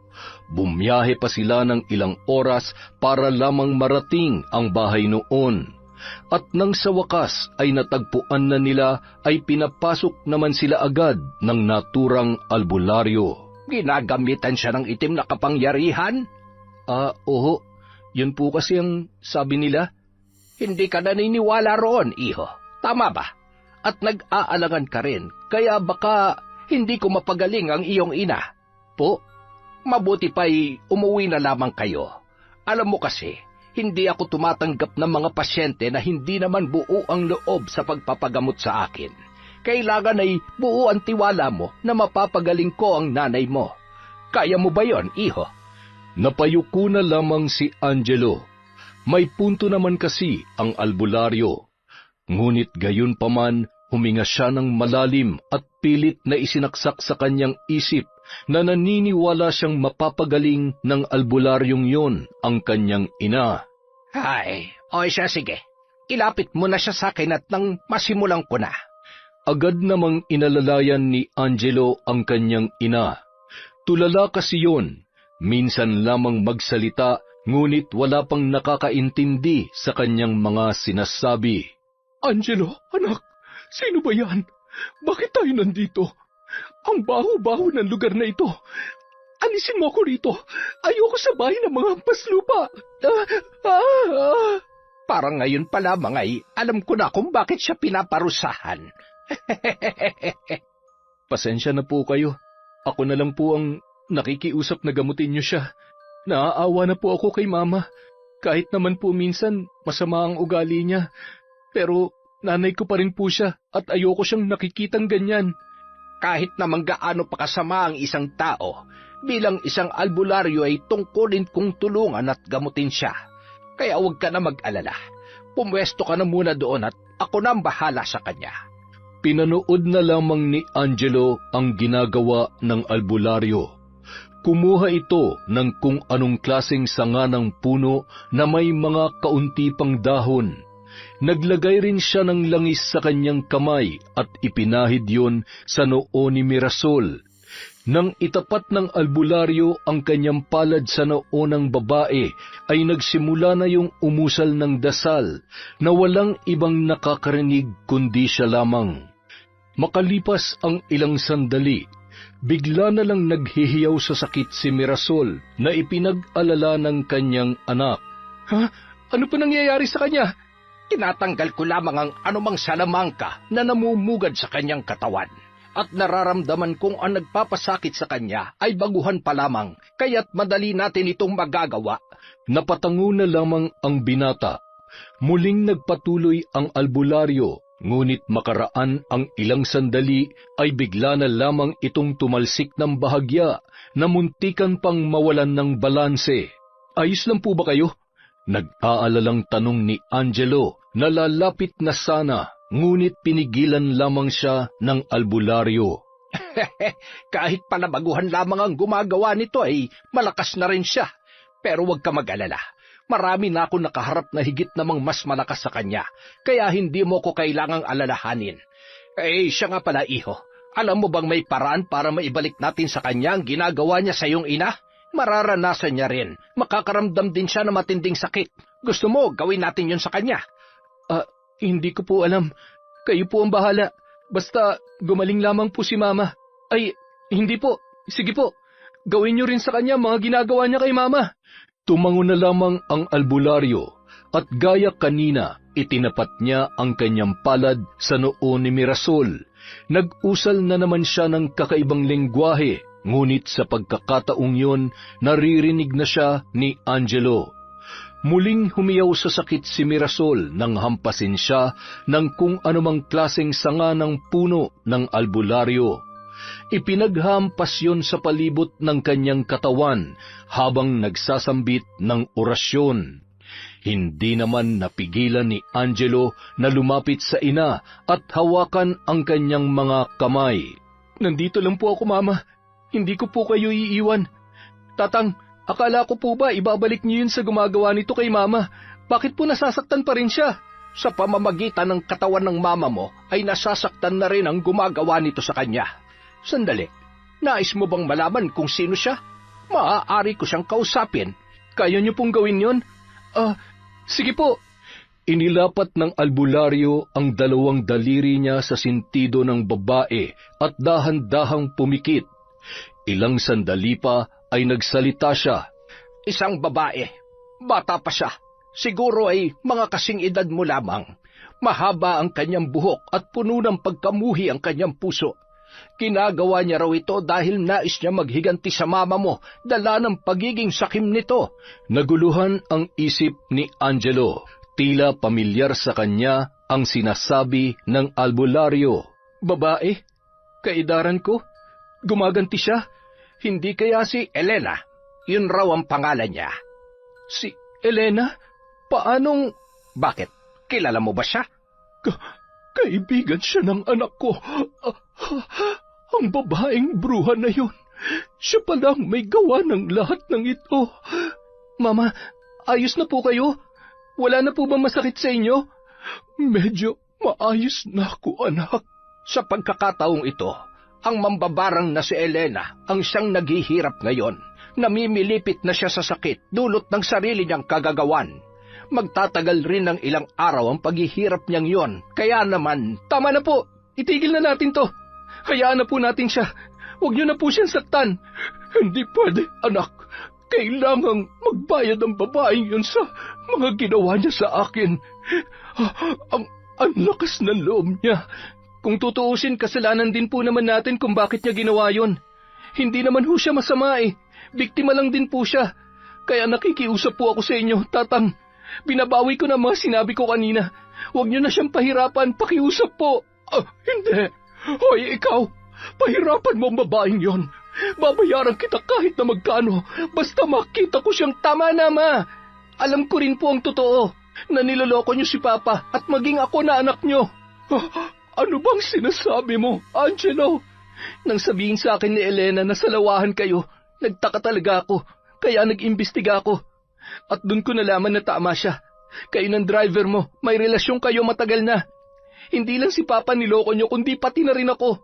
Bumiyahe pa sila ng ilang oras para lamang marating ang bahay noon. At nang sa wakas ay natagpuan na nila, ay pinapasok naman sila agad ng naturang albularyo. Ginagamitan siya ng itim na kapangyarihan? Oo. Yun po kasi ang sabi nila. Hindi ka naniniwala roon, iho. Tama ba? At nag-aalangan ka rin, kaya baka hindi ko mapagaling ang iyong ina. Po? Mabuti pa'y umuwi na lamang kayo. Alam mo kasi, hindi ako tumatanggap ng mga pasyente na hindi naman buo ang loob sa pagpapagamot sa akin. Kailangan ay buo ang tiwala mo na mapapagaling ko ang nanay mo. Kaya mo ba yon, iho? Napayuko na lamang si Angelo. May punto naman kasi ang albularyo. Ngunit gayon paman, huminga siya ng malalim at pilit na isinaksak sa kanyang isip na naniniwala siyang mapapagaling ng albularyong yon ang kanyang ina. Ay, o siya sige. Ilapit mo na siya sa akin at nang masimulan ko na. Agad namang inalalayan ni Angelo ang kanyang ina. Tulala kasi yon. Minsan lamang magsalita, ngunit wala pang nakakaintindi sa kanyang mga sinasabi. Angelo, anak, sino ba yan? Bakit tayo nandito? Ang baho-baho ng lugar na ito. Alisin mo ako rito. Ayoko sa bahay ng mga hampas lupa. Parang ngayon pa lamang ay alam ko na kung bakit siya pinaparusahan. Pasensya na po kayo. Ako na lang po ang nakikiusap na gamutin niyo siya. Naaawa na po ako kay Mama. Kahit naman po minsan masama ang ugali niya. Pero nanay ko pa rin po siya at ayoko siyang nakikitang ganyan. Kahit naman gaano pa kasama ang isang tao, bilang isang albularyo ay tungkulin kong tulungan at gamutin siya. Kaya huwag ka na mag-alala. Pumwesto ka na muna doon at ako na ang bahala sa kanya. Pinanood na lamang ni Angelo ang ginagawa ng albularyo. Kumuha ito ng kung anong klaseng sanga ng puno na may mga kaunti pang dahon. Naglagay rin siya ng langis sa kanyang kamay at ipinahid yon sa noo ni Mirasol. Nang itapat ng albularyo ang kanyang palad sa noo ng babae, ay nagsimula na yung umusal ng dasal na walang ibang nakakarinig kundi siya lamang. Makalipas ang ilang sandali, bigla na lang naghihiyaw sa sakit si Mirasol na ipinag-alala ng kanyang anak. Ha? Ano pa nangyayari sa kanya? Tinatanggal ko lamang ang anumang salamangka na namumugad sa kanyang katawan. At nararamdaman kong ang nagpapasakit sa kanya ay baguhan pa lamang, kaya't madali natin itong magagawa. Napatango na lamang ang binata. Muling nagpatuloy ang albularyo, ngunit makaraan ang ilang sandali ay bigla na lamang itong tumalsik ng bahagya na muntikan pang mawalan ng balanse. Ayos lang po ba kayo? Nag-aalalang tanong ni Angelo na lalapit na sana, ngunit pinigilan lamang siya ng albularyo. Kahit palabaguhan lamang ang gumagawa nito ay malakas na rin siya. Pero huwag ka mag-alala. Marami na ako nakaharap na higit namang mas malakas sa kanya, kaya hindi mo ko kailangang alalahanin. Siya nga pala, iho. Alam mo bang may paraan para maibalik natin sa kanya ang ginagawa niya sa iyong ina? Mararanasan niya rin. Makakaramdam din siya ng matinding sakit. Gusto mo, gawin natin yun sa kanya? Hindi ko po alam. Kayo po ang bahala. Basta gumaling lamang po si Mama. Ay, hindi po. Sige po. Gawin niyo rin sa kanya mga ginagawa niya kay Mama. Tumango na lamang ang albularyo at gaya kanina, itinapat niya ang kanyang palad sa noo ni Mirasol. Nag-usal na naman siya ng kakaibang lengguwahe, ngunit sa pagkakataong yon, naririnig na siya ni Angelo. Muling humiyaw sa sakit si Mirasol nang hampasin siya ng kung anumang klaseng sanga ng puno ng albularyo. Ipinaghampas yon sa palibot ng kanyang katawan habang nagsasambit ng orasyon. Hindi naman napigilan ni Angelo na lumapit sa ina at hawakan ang kanyang mga kamay. Nandito lang po ako, Mama. Hindi ko po kayo iiwan. Tatang, akala ko po ba ibabalik niyo yun sa gumagawa nito kay Mama? Bakit po nasasaktan pa rin siya? Sa pamamagitan ng katawan ng mama mo ay nasasaktan na rin ang gumagawa nito sa kanya. Sandali, nais mo bang malaman kung sino siya? Maaari ko siyang kausapin. Kaya niyo pong gawin yun? Sige po. Inilapat ng albularyo ang dalawang daliri niya sa sintido ng babae at dahan-dahang pumikit. Ilang sandali pa ay nagsalita siya. Isang babae. Bata pa siya. Siguro ay mga kasing edad mo lamang. Mahaba ang kanyang buhok at puno ng pagkamuhi ang kanyang puso. Ginagawa niya raw ito dahil nais niya maghiganti sa mama mo, dala ng pagiging sakim nito. Naguluhan ang isip ni Angelo. Tila pamilyar sa kanya ang sinasabi ng albularyo. Babae? Kaedaran ko? Gumaganti siya? Hindi kaya si Elena? Yun raw ang pangalan niya. Si Elena? Paanong... Bakit? Kilala mo ba siya? Kaibigan siya ng anak ko. Ang babaeng bruha na yun. Siya palang may gawa ng lahat ng ito. Mama, ayos na po kayo? Wala na po ba masakit sa inyo? Medyo maayos na ako, anak. Sa pagkakataong ito, ang mambabarang na si Elena ang siyang naghihirap ngayon. Namimilipit na siya sa sakit dulot ng sarili niyang kagagawan. Magtatagal rin ng ilang araw ang paghihirap niyang yon. Kaya naman, Tama na po! Itigil na natin to! Hayaan na po natin siya! Huwag niyo na po siyang saktan! Hindi pwede, anak. Kailangang magbayad ang babaeng yun sa mga ginawa niya sa akin. Ang lakas ng loob niya. Kung tutuusin, kasalanan din po naman natin kung bakit niya ginawa yon. Hindi naman ho siya masama eh. Biktima lang din po siya. Kaya nakikiusap po ako sa inyo, Tatang. Binabawi ko na mga sinabi ko kanina. Huwag niyo na siyang pahirapan, pakiusap po. Hindi. Hoy, ikaw. Pahirapan mo ang babaeng yon. Babayaran kita kahit na magkano. Basta makita ko siyang... Tama na, Ma. Alam ko rin po ang totoo na niloloko niyo si Papa at maging ako na anak niyo. Ano bang sinasabi mo, Angelo? Nang sabihin sa akin ni Elena na salawahan kayo, nagtaka talaga ako, kaya nag-imbestiga ako. At doon ko nalaman na tama siya. Kayo ng driver mo, may relasyon kayo matagal na. Hindi lang si Papa niloko niyo, kundi pati na rin ako.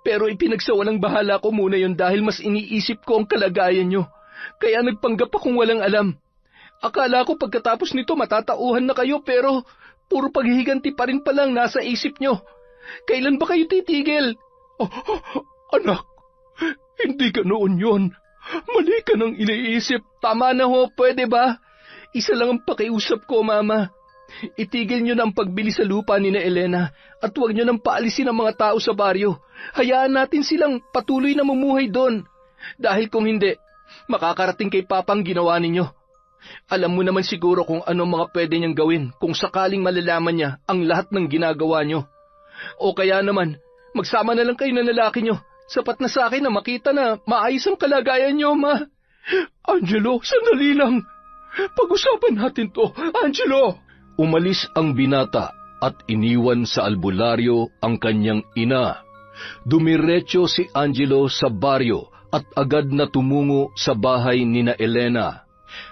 Pero ipinagsawalang bahala ko muna yon dahil mas iniisip ko ang kalagayan niyo. Kaya nagpanggap akong walang alam. Akala ko pagkatapos nito matatauhan na kayo pero puro paghihiganti pa rin palang nasa isip niyo. Kailan ba kayo titigil? Anak, hindi ganoon yon. Mali ka nang iniisip. Tama na ho, pwede ba? Isa lang ang pakiusap ko, Mama. Itigil niyo na ang pagbili sa lupa ni na Elena at huwag niyo nang paalisin ang mga tao sa baryo. Hayaan natin silang patuloy na mumuhay doon. Dahil kung hindi, makakarating kay Papa ang ginawa ninyo. Alam mo naman siguro kung ano mga pwede niyang gawin kung sakaling malalaman niya ang lahat ng ginagawa niyo. O kaya naman, magsama na lang kayo ng lalaki niyo. Sapat na sa akin na makita na maayos ang kalagayan niyo, Ma. Angelo, sandali lang. Pag-usapan natin to, Angelo. Umalis ang binata at iniwan sa albularyo ang kanyang ina. Dumiretso si Angelo sa baryo at agad na tumungo sa bahay ni na Elena.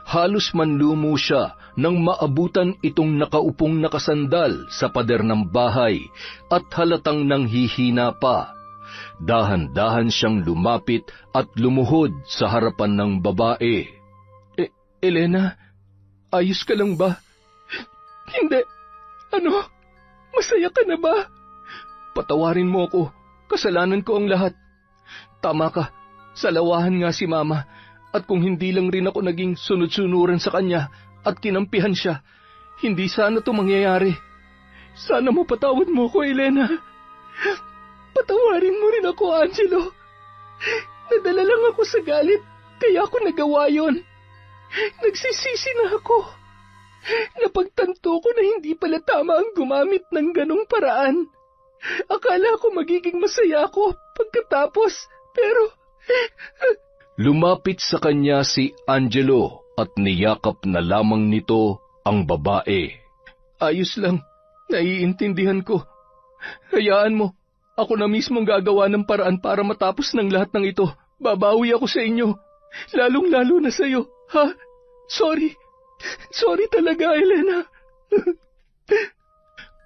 Halos manlumo siya nang maabutan itong nakaupong nakasandal sa pader ng bahay at halatang nanghihina pa. Dahan-dahan siyang lumapit at lumuhod sa harapan ng babae. Elena, ayos ka lang ba? Hindi. Ano? Masaya ka na ba? Patawarin mo ako. Kasalanan ko ang lahat. Tama ka. Salawahan nga si Mama. At kung hindi lang rin ako naging sunod-sunuran sa kanya at kinampihan siya, hindi sana ito mangyayari. Sana mapatawad mo ko, Elena. Patawarin mo rin ako, Angelo. Nadala lang ako sa galit, kaya ako nagawa yon. Nagsisisi na ako. Napagtanto ko na hindi pala tama ang gumamit ng ganong paraan. Akala ko magiging masaya ako pagkatapos, pero... Lumapit sa kanya si Angelo at niyakap na lamang nito ang babae. Ayos lang, naiintindihan ko. Hayaan mo, ako na mismong gagawa ng paraan para matapos ng lahat ng ito. Babawi ako sa inyo, lalong-lalo na sa iyo. Ha? Sorry. Sorry talaga, Elena.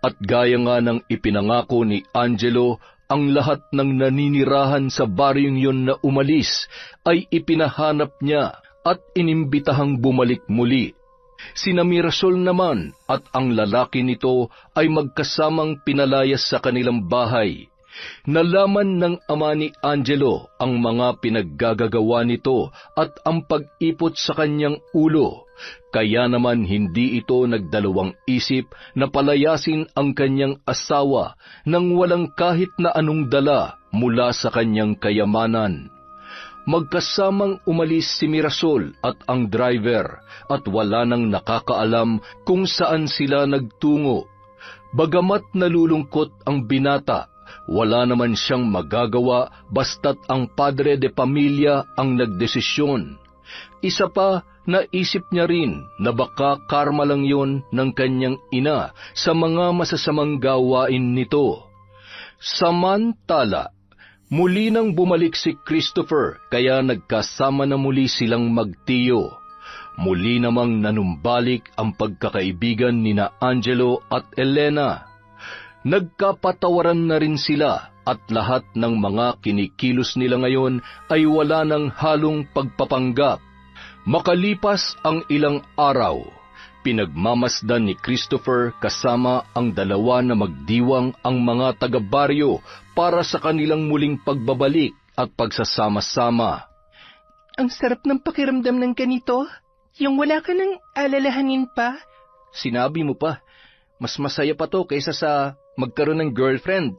At gaya nga ng ipinangako ni Angelo, ang lahat ng naninirahan sa baryong yon na umalis ay ipinahanap niya at inimbitahang bumalik muli. Sina Mirasol naman at ang lalaki nito ay magkasamang pinalayas sa kanilang bahay. Nalaman ng ama ni Angelo ang mga pinaggagawa nito at ang pag-ipot sa kanyang ulo. Kaya naman hindi ito nagdalawang isip na palayasin ang kanyang asawa nang walang kahit na anong dala mula sa kanyang kayamanan. Magkasamang umalis si Mirasol at ang driver at wala nang nakakaalam kung saan sila nagtungo. Bagamat nalulungkot ang binata, wala naman siyang magagawa basta't ang padre de pamilya ang nagdesisyon. Isa pa, naisip niya rin na baka karma lang yon ng kanyang ina sa mga masasamang gawain nito. Samantala, muli nang bumalik si Christopher kaya nagkasama na muli silang magtiyo. Muli namang nanumbalik ang pagkakaibigan nina Angelo at Elena. Nagkapatawaran na rin sila at lahat ng mga kinikilos nila ngayon ay wala ng halong pagpapanggap. Makalipas ang ilang araw, pinagmamasdan ni Christopher kasama ang dalawa na magdiwang ang mga taga-baryo para sa kanilang muling pagbabalik at pagsasama-sama. Ang sarap ng pakiramdam ng ganito. Yung wala ka nang alalahanin pa. Sinabi mo pa, mas masaya pa to kaysa sa magkaroon ng girlfriend.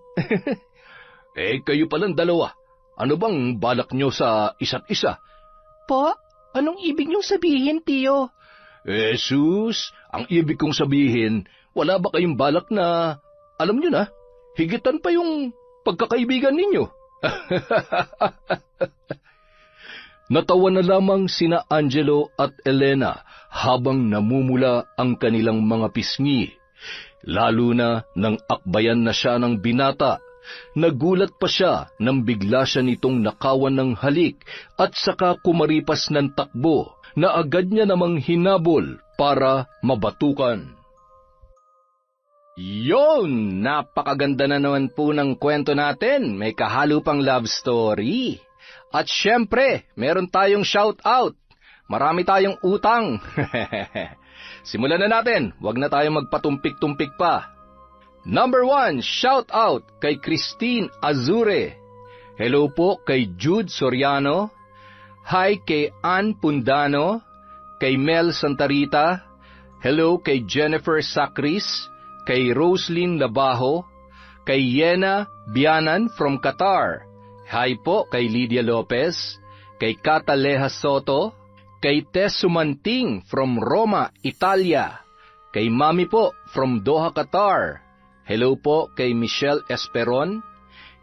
Kayo palang dalawa. Ano bang balak nyo sa isa't isa? Po, anong ibig niyong sabihin, Tiyo? Jesus, ang ibig kong sabihin, wala ba kayong balak na, alam nyo na, higitan pa yung pagkakaibigan ninyo? Natawa na lamang sina Angelo at Elena habang namumula ang kanilang mga pisngi. Lalo na nang akbayan na siya ng binata. Nagulat pa siya nang bigla siya nitong nakawan ng halik at saka kumaripas ng takbo na agad niya namang hinabol para mabatukan. Yon! Napakaganda na naman po ng kwento natin. May kahalo pang love story. At syempre, meron tayong shout-out. Marami tayong utang. Simulan na natin. Huwag na tayong magpatumpik-tumpik pa. Number 1, shout-out kay Christine Azure. Hello po kay Jude Soriano. Hi kay Ann Pundano. Kay Mel Santarita. Hello kay Jennifer Sacris. Kay Roslyn Labajo. Kay Yena Bianan from Qatar. Hi po kay Lydia Lopez, kay Cataleja Soto, kay Tess Sumanting from Roma, Italia, kay Mami po from Doha, Qatar. Hello po kay Michelle Esperon,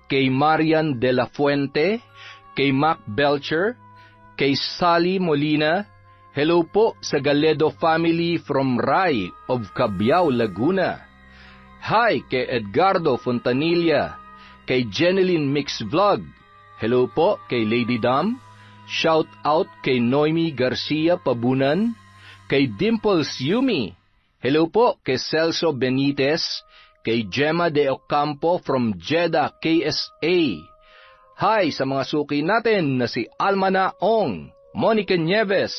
kay Marian de la Fuente, kay Mac Belcher, kay Sally Molina. Hello po sa Galedo family from Rai of Cabiao, Laguna. Hi kay Edgardo Fontanilla, kay Jeneline Mix Vlog. Hello po kay Lady Dam. Shout out kay Noemi Garcia Pabunan. Kay Dimples Yumi. Hello po kay Celso Benitez. Kay Gemma de Ocampo from Jeddah, KSA. Hi sa mga suki natin na si Almana Ong, Monica Nieves.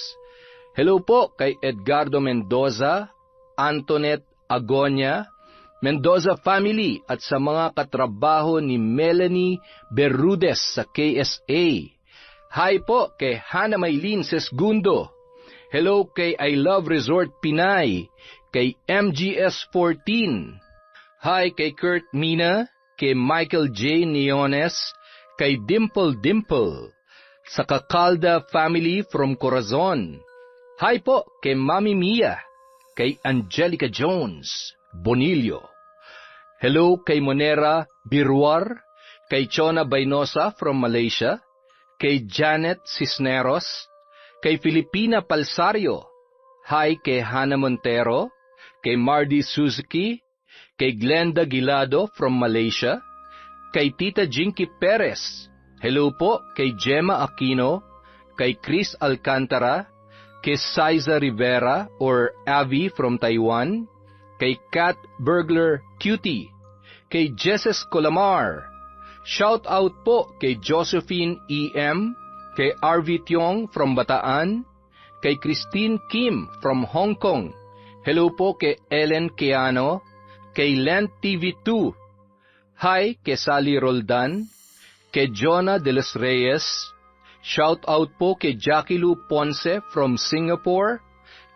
Hello po kay Edgardo Mendoza, Antoinette Agonia, Mendoza family at sa mga katrabaho ni Melanie Berrudes sa KSA. Hi po kay Hannah Maylin Sesgundo. Hello kay I Love Resort Pinay, kay MGS14. Hi kay Kurt Mina, kay Michael J. Neones, kay Dimple Dimple. Sa Kakalda family from Corazon. Hi po kay Mami Mia, kay Angelica Jones Bonillo. Hello kay Monera Birwar, kay Chona Bainosa from Malaysia, kay Janet Cisneros, kay Filipina Palsario. Hi kay Hannah Montero, kay Mardy Suzuki, kay Glenda Gilado from Malaysia, kay Tita Jinky Perez. Hello po kay Gemma Aquino, kay Chris Alcantara, kay Saiza Rivera or Avi from Taiwan, kay Kat Burglar Cutie, kay Jesses Colamar. Shout out po kay Josephine E.M., kay RV Tiong from Bataan, kay Christine Kim from Hong Kong. Hello po kay Ellen Keano, kay Lent TV2. Hi kay Sally Roldan, kay Jonah de los Reyes. Shout out po kay Jackie Lou Ponce from Singapore,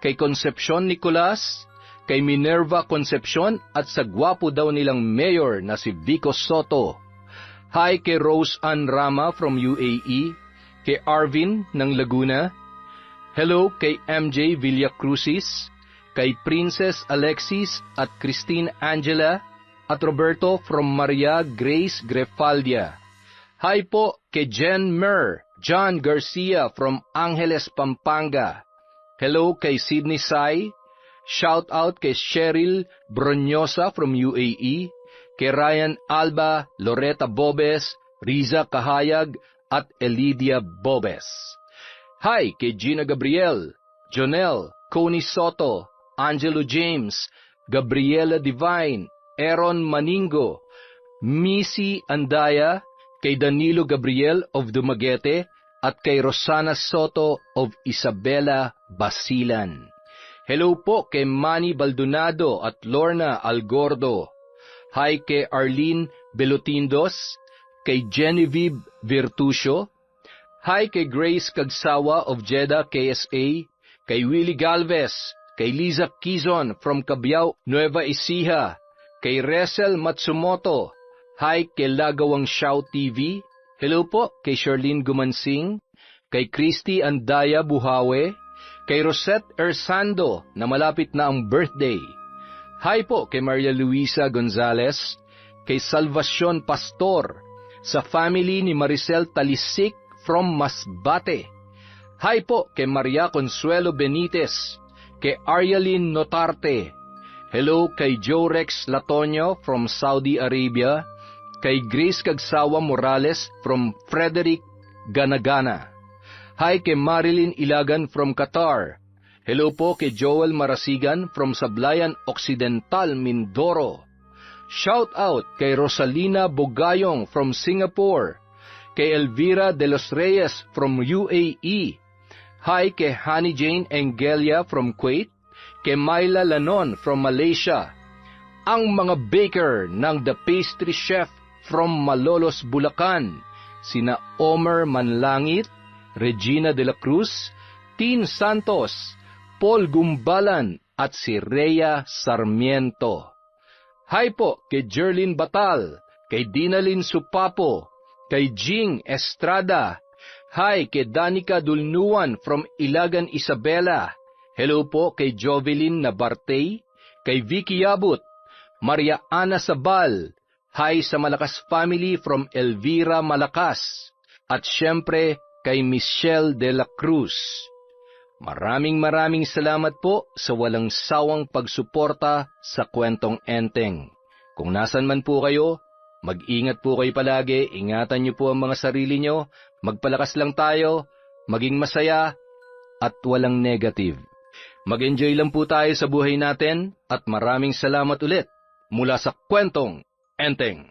kay Concepcion Nicolas, kay Minerva Concepcion at sa gwapo daw nilang mayor na si Vico Soto. Hi kay Rose Ann Rama from UAE, kay Arvin ng Laguna. Hello kay MJ Villacrucis, kay Princess Alexis at Christine Angela at Roberto from Maria Grace Grefaldia. Hi po kay Jen Mer, John Garcia from Angeles, Pampanga. Hello kay Sydney Sai. Shout out kay Cheryl Bronyosa from UAE, kay Ryan Alba, Loretta Bobes, Riza Kahayag at Elidia Bobes. Hi kay Gina Gabriel, Jonel, Connie Soto, Angelo James, Gabriela Divine, Aaron Maningo, Missy Andaya, kay Danilo Gabriel of Dumaguete, at kay Rosana Soto of Isabela, Basilan. Hello po kay Manny Baldonado at Lorna Algordo. Hi kay Arlene Belotindos, kay Genevieve Virtusio. Hi kay Grace Kagsawa of Jeddah, KSA, kay Willie Galvez, kay Liza Quizon from Cabiao, Nueva Ecija, kay Resel Matsumoto. Hi kay Lagawang Shout TV. Hello po kay Charlene Gumansing, kay Christy Andaya Buhawe, kay Rosette Ersando na malapit na ang birthday. Hi po kay Maria Luisa Gonzalez, kay Salvacion Pastor, sa family ni Maricel Talisik from Masbate. Hi po kay Maria Consuelo Benitez, kay Arialyn Notarte. Hello kay Joe Rex Latonio from Saudi Arabia, kay Grace Kagsawa Morales from Frederick, Ganagana. Hi kay Marilyn Ilagan from Qatar. Hello po kay Joel Marasigan from Sablayan Occidental, Mindoro. Shout out kay Rosalina Bogayong from Singapore, kay Elvira de los Reyes from UAE. Hi kay Honey Jane Engelia from Kuwait, kay Myla Lanon from Malaysia. Ang mga baker ng The Pastry Chef from Malolos, Bulacan, sina Omer Manlangit, Regina de la Cruz, Tin Santos, Paul Gumbalan, at si Rhea Sarmiento. Hi po kay Jerlyn Batal, kay Dinalyn Supapo, kay Jing Estrada. Hi kay Danica Dulnuan from Ilagan, Isabela. Hello po kay Jovelyn Nabartey, kay Vicky Yabut, Maria Ana Sabal. Hi sa Malakas family from Elvira Malakas. At syempre kay Michelle de la Cruz. Maraming salamat po sa walang sawang pagsuporta sa Kwentong Enteng. Kung nasan man po kayo, mag-ingat po kayo palagi, ingatan niyo po ang mga sarili niyo, magpalakas lang tayo, maging masaya, at walang negative. Mag-enjoy lang po tayo sa buhay natin, at maraming salamat ulit mula sa Kwentong Enteng.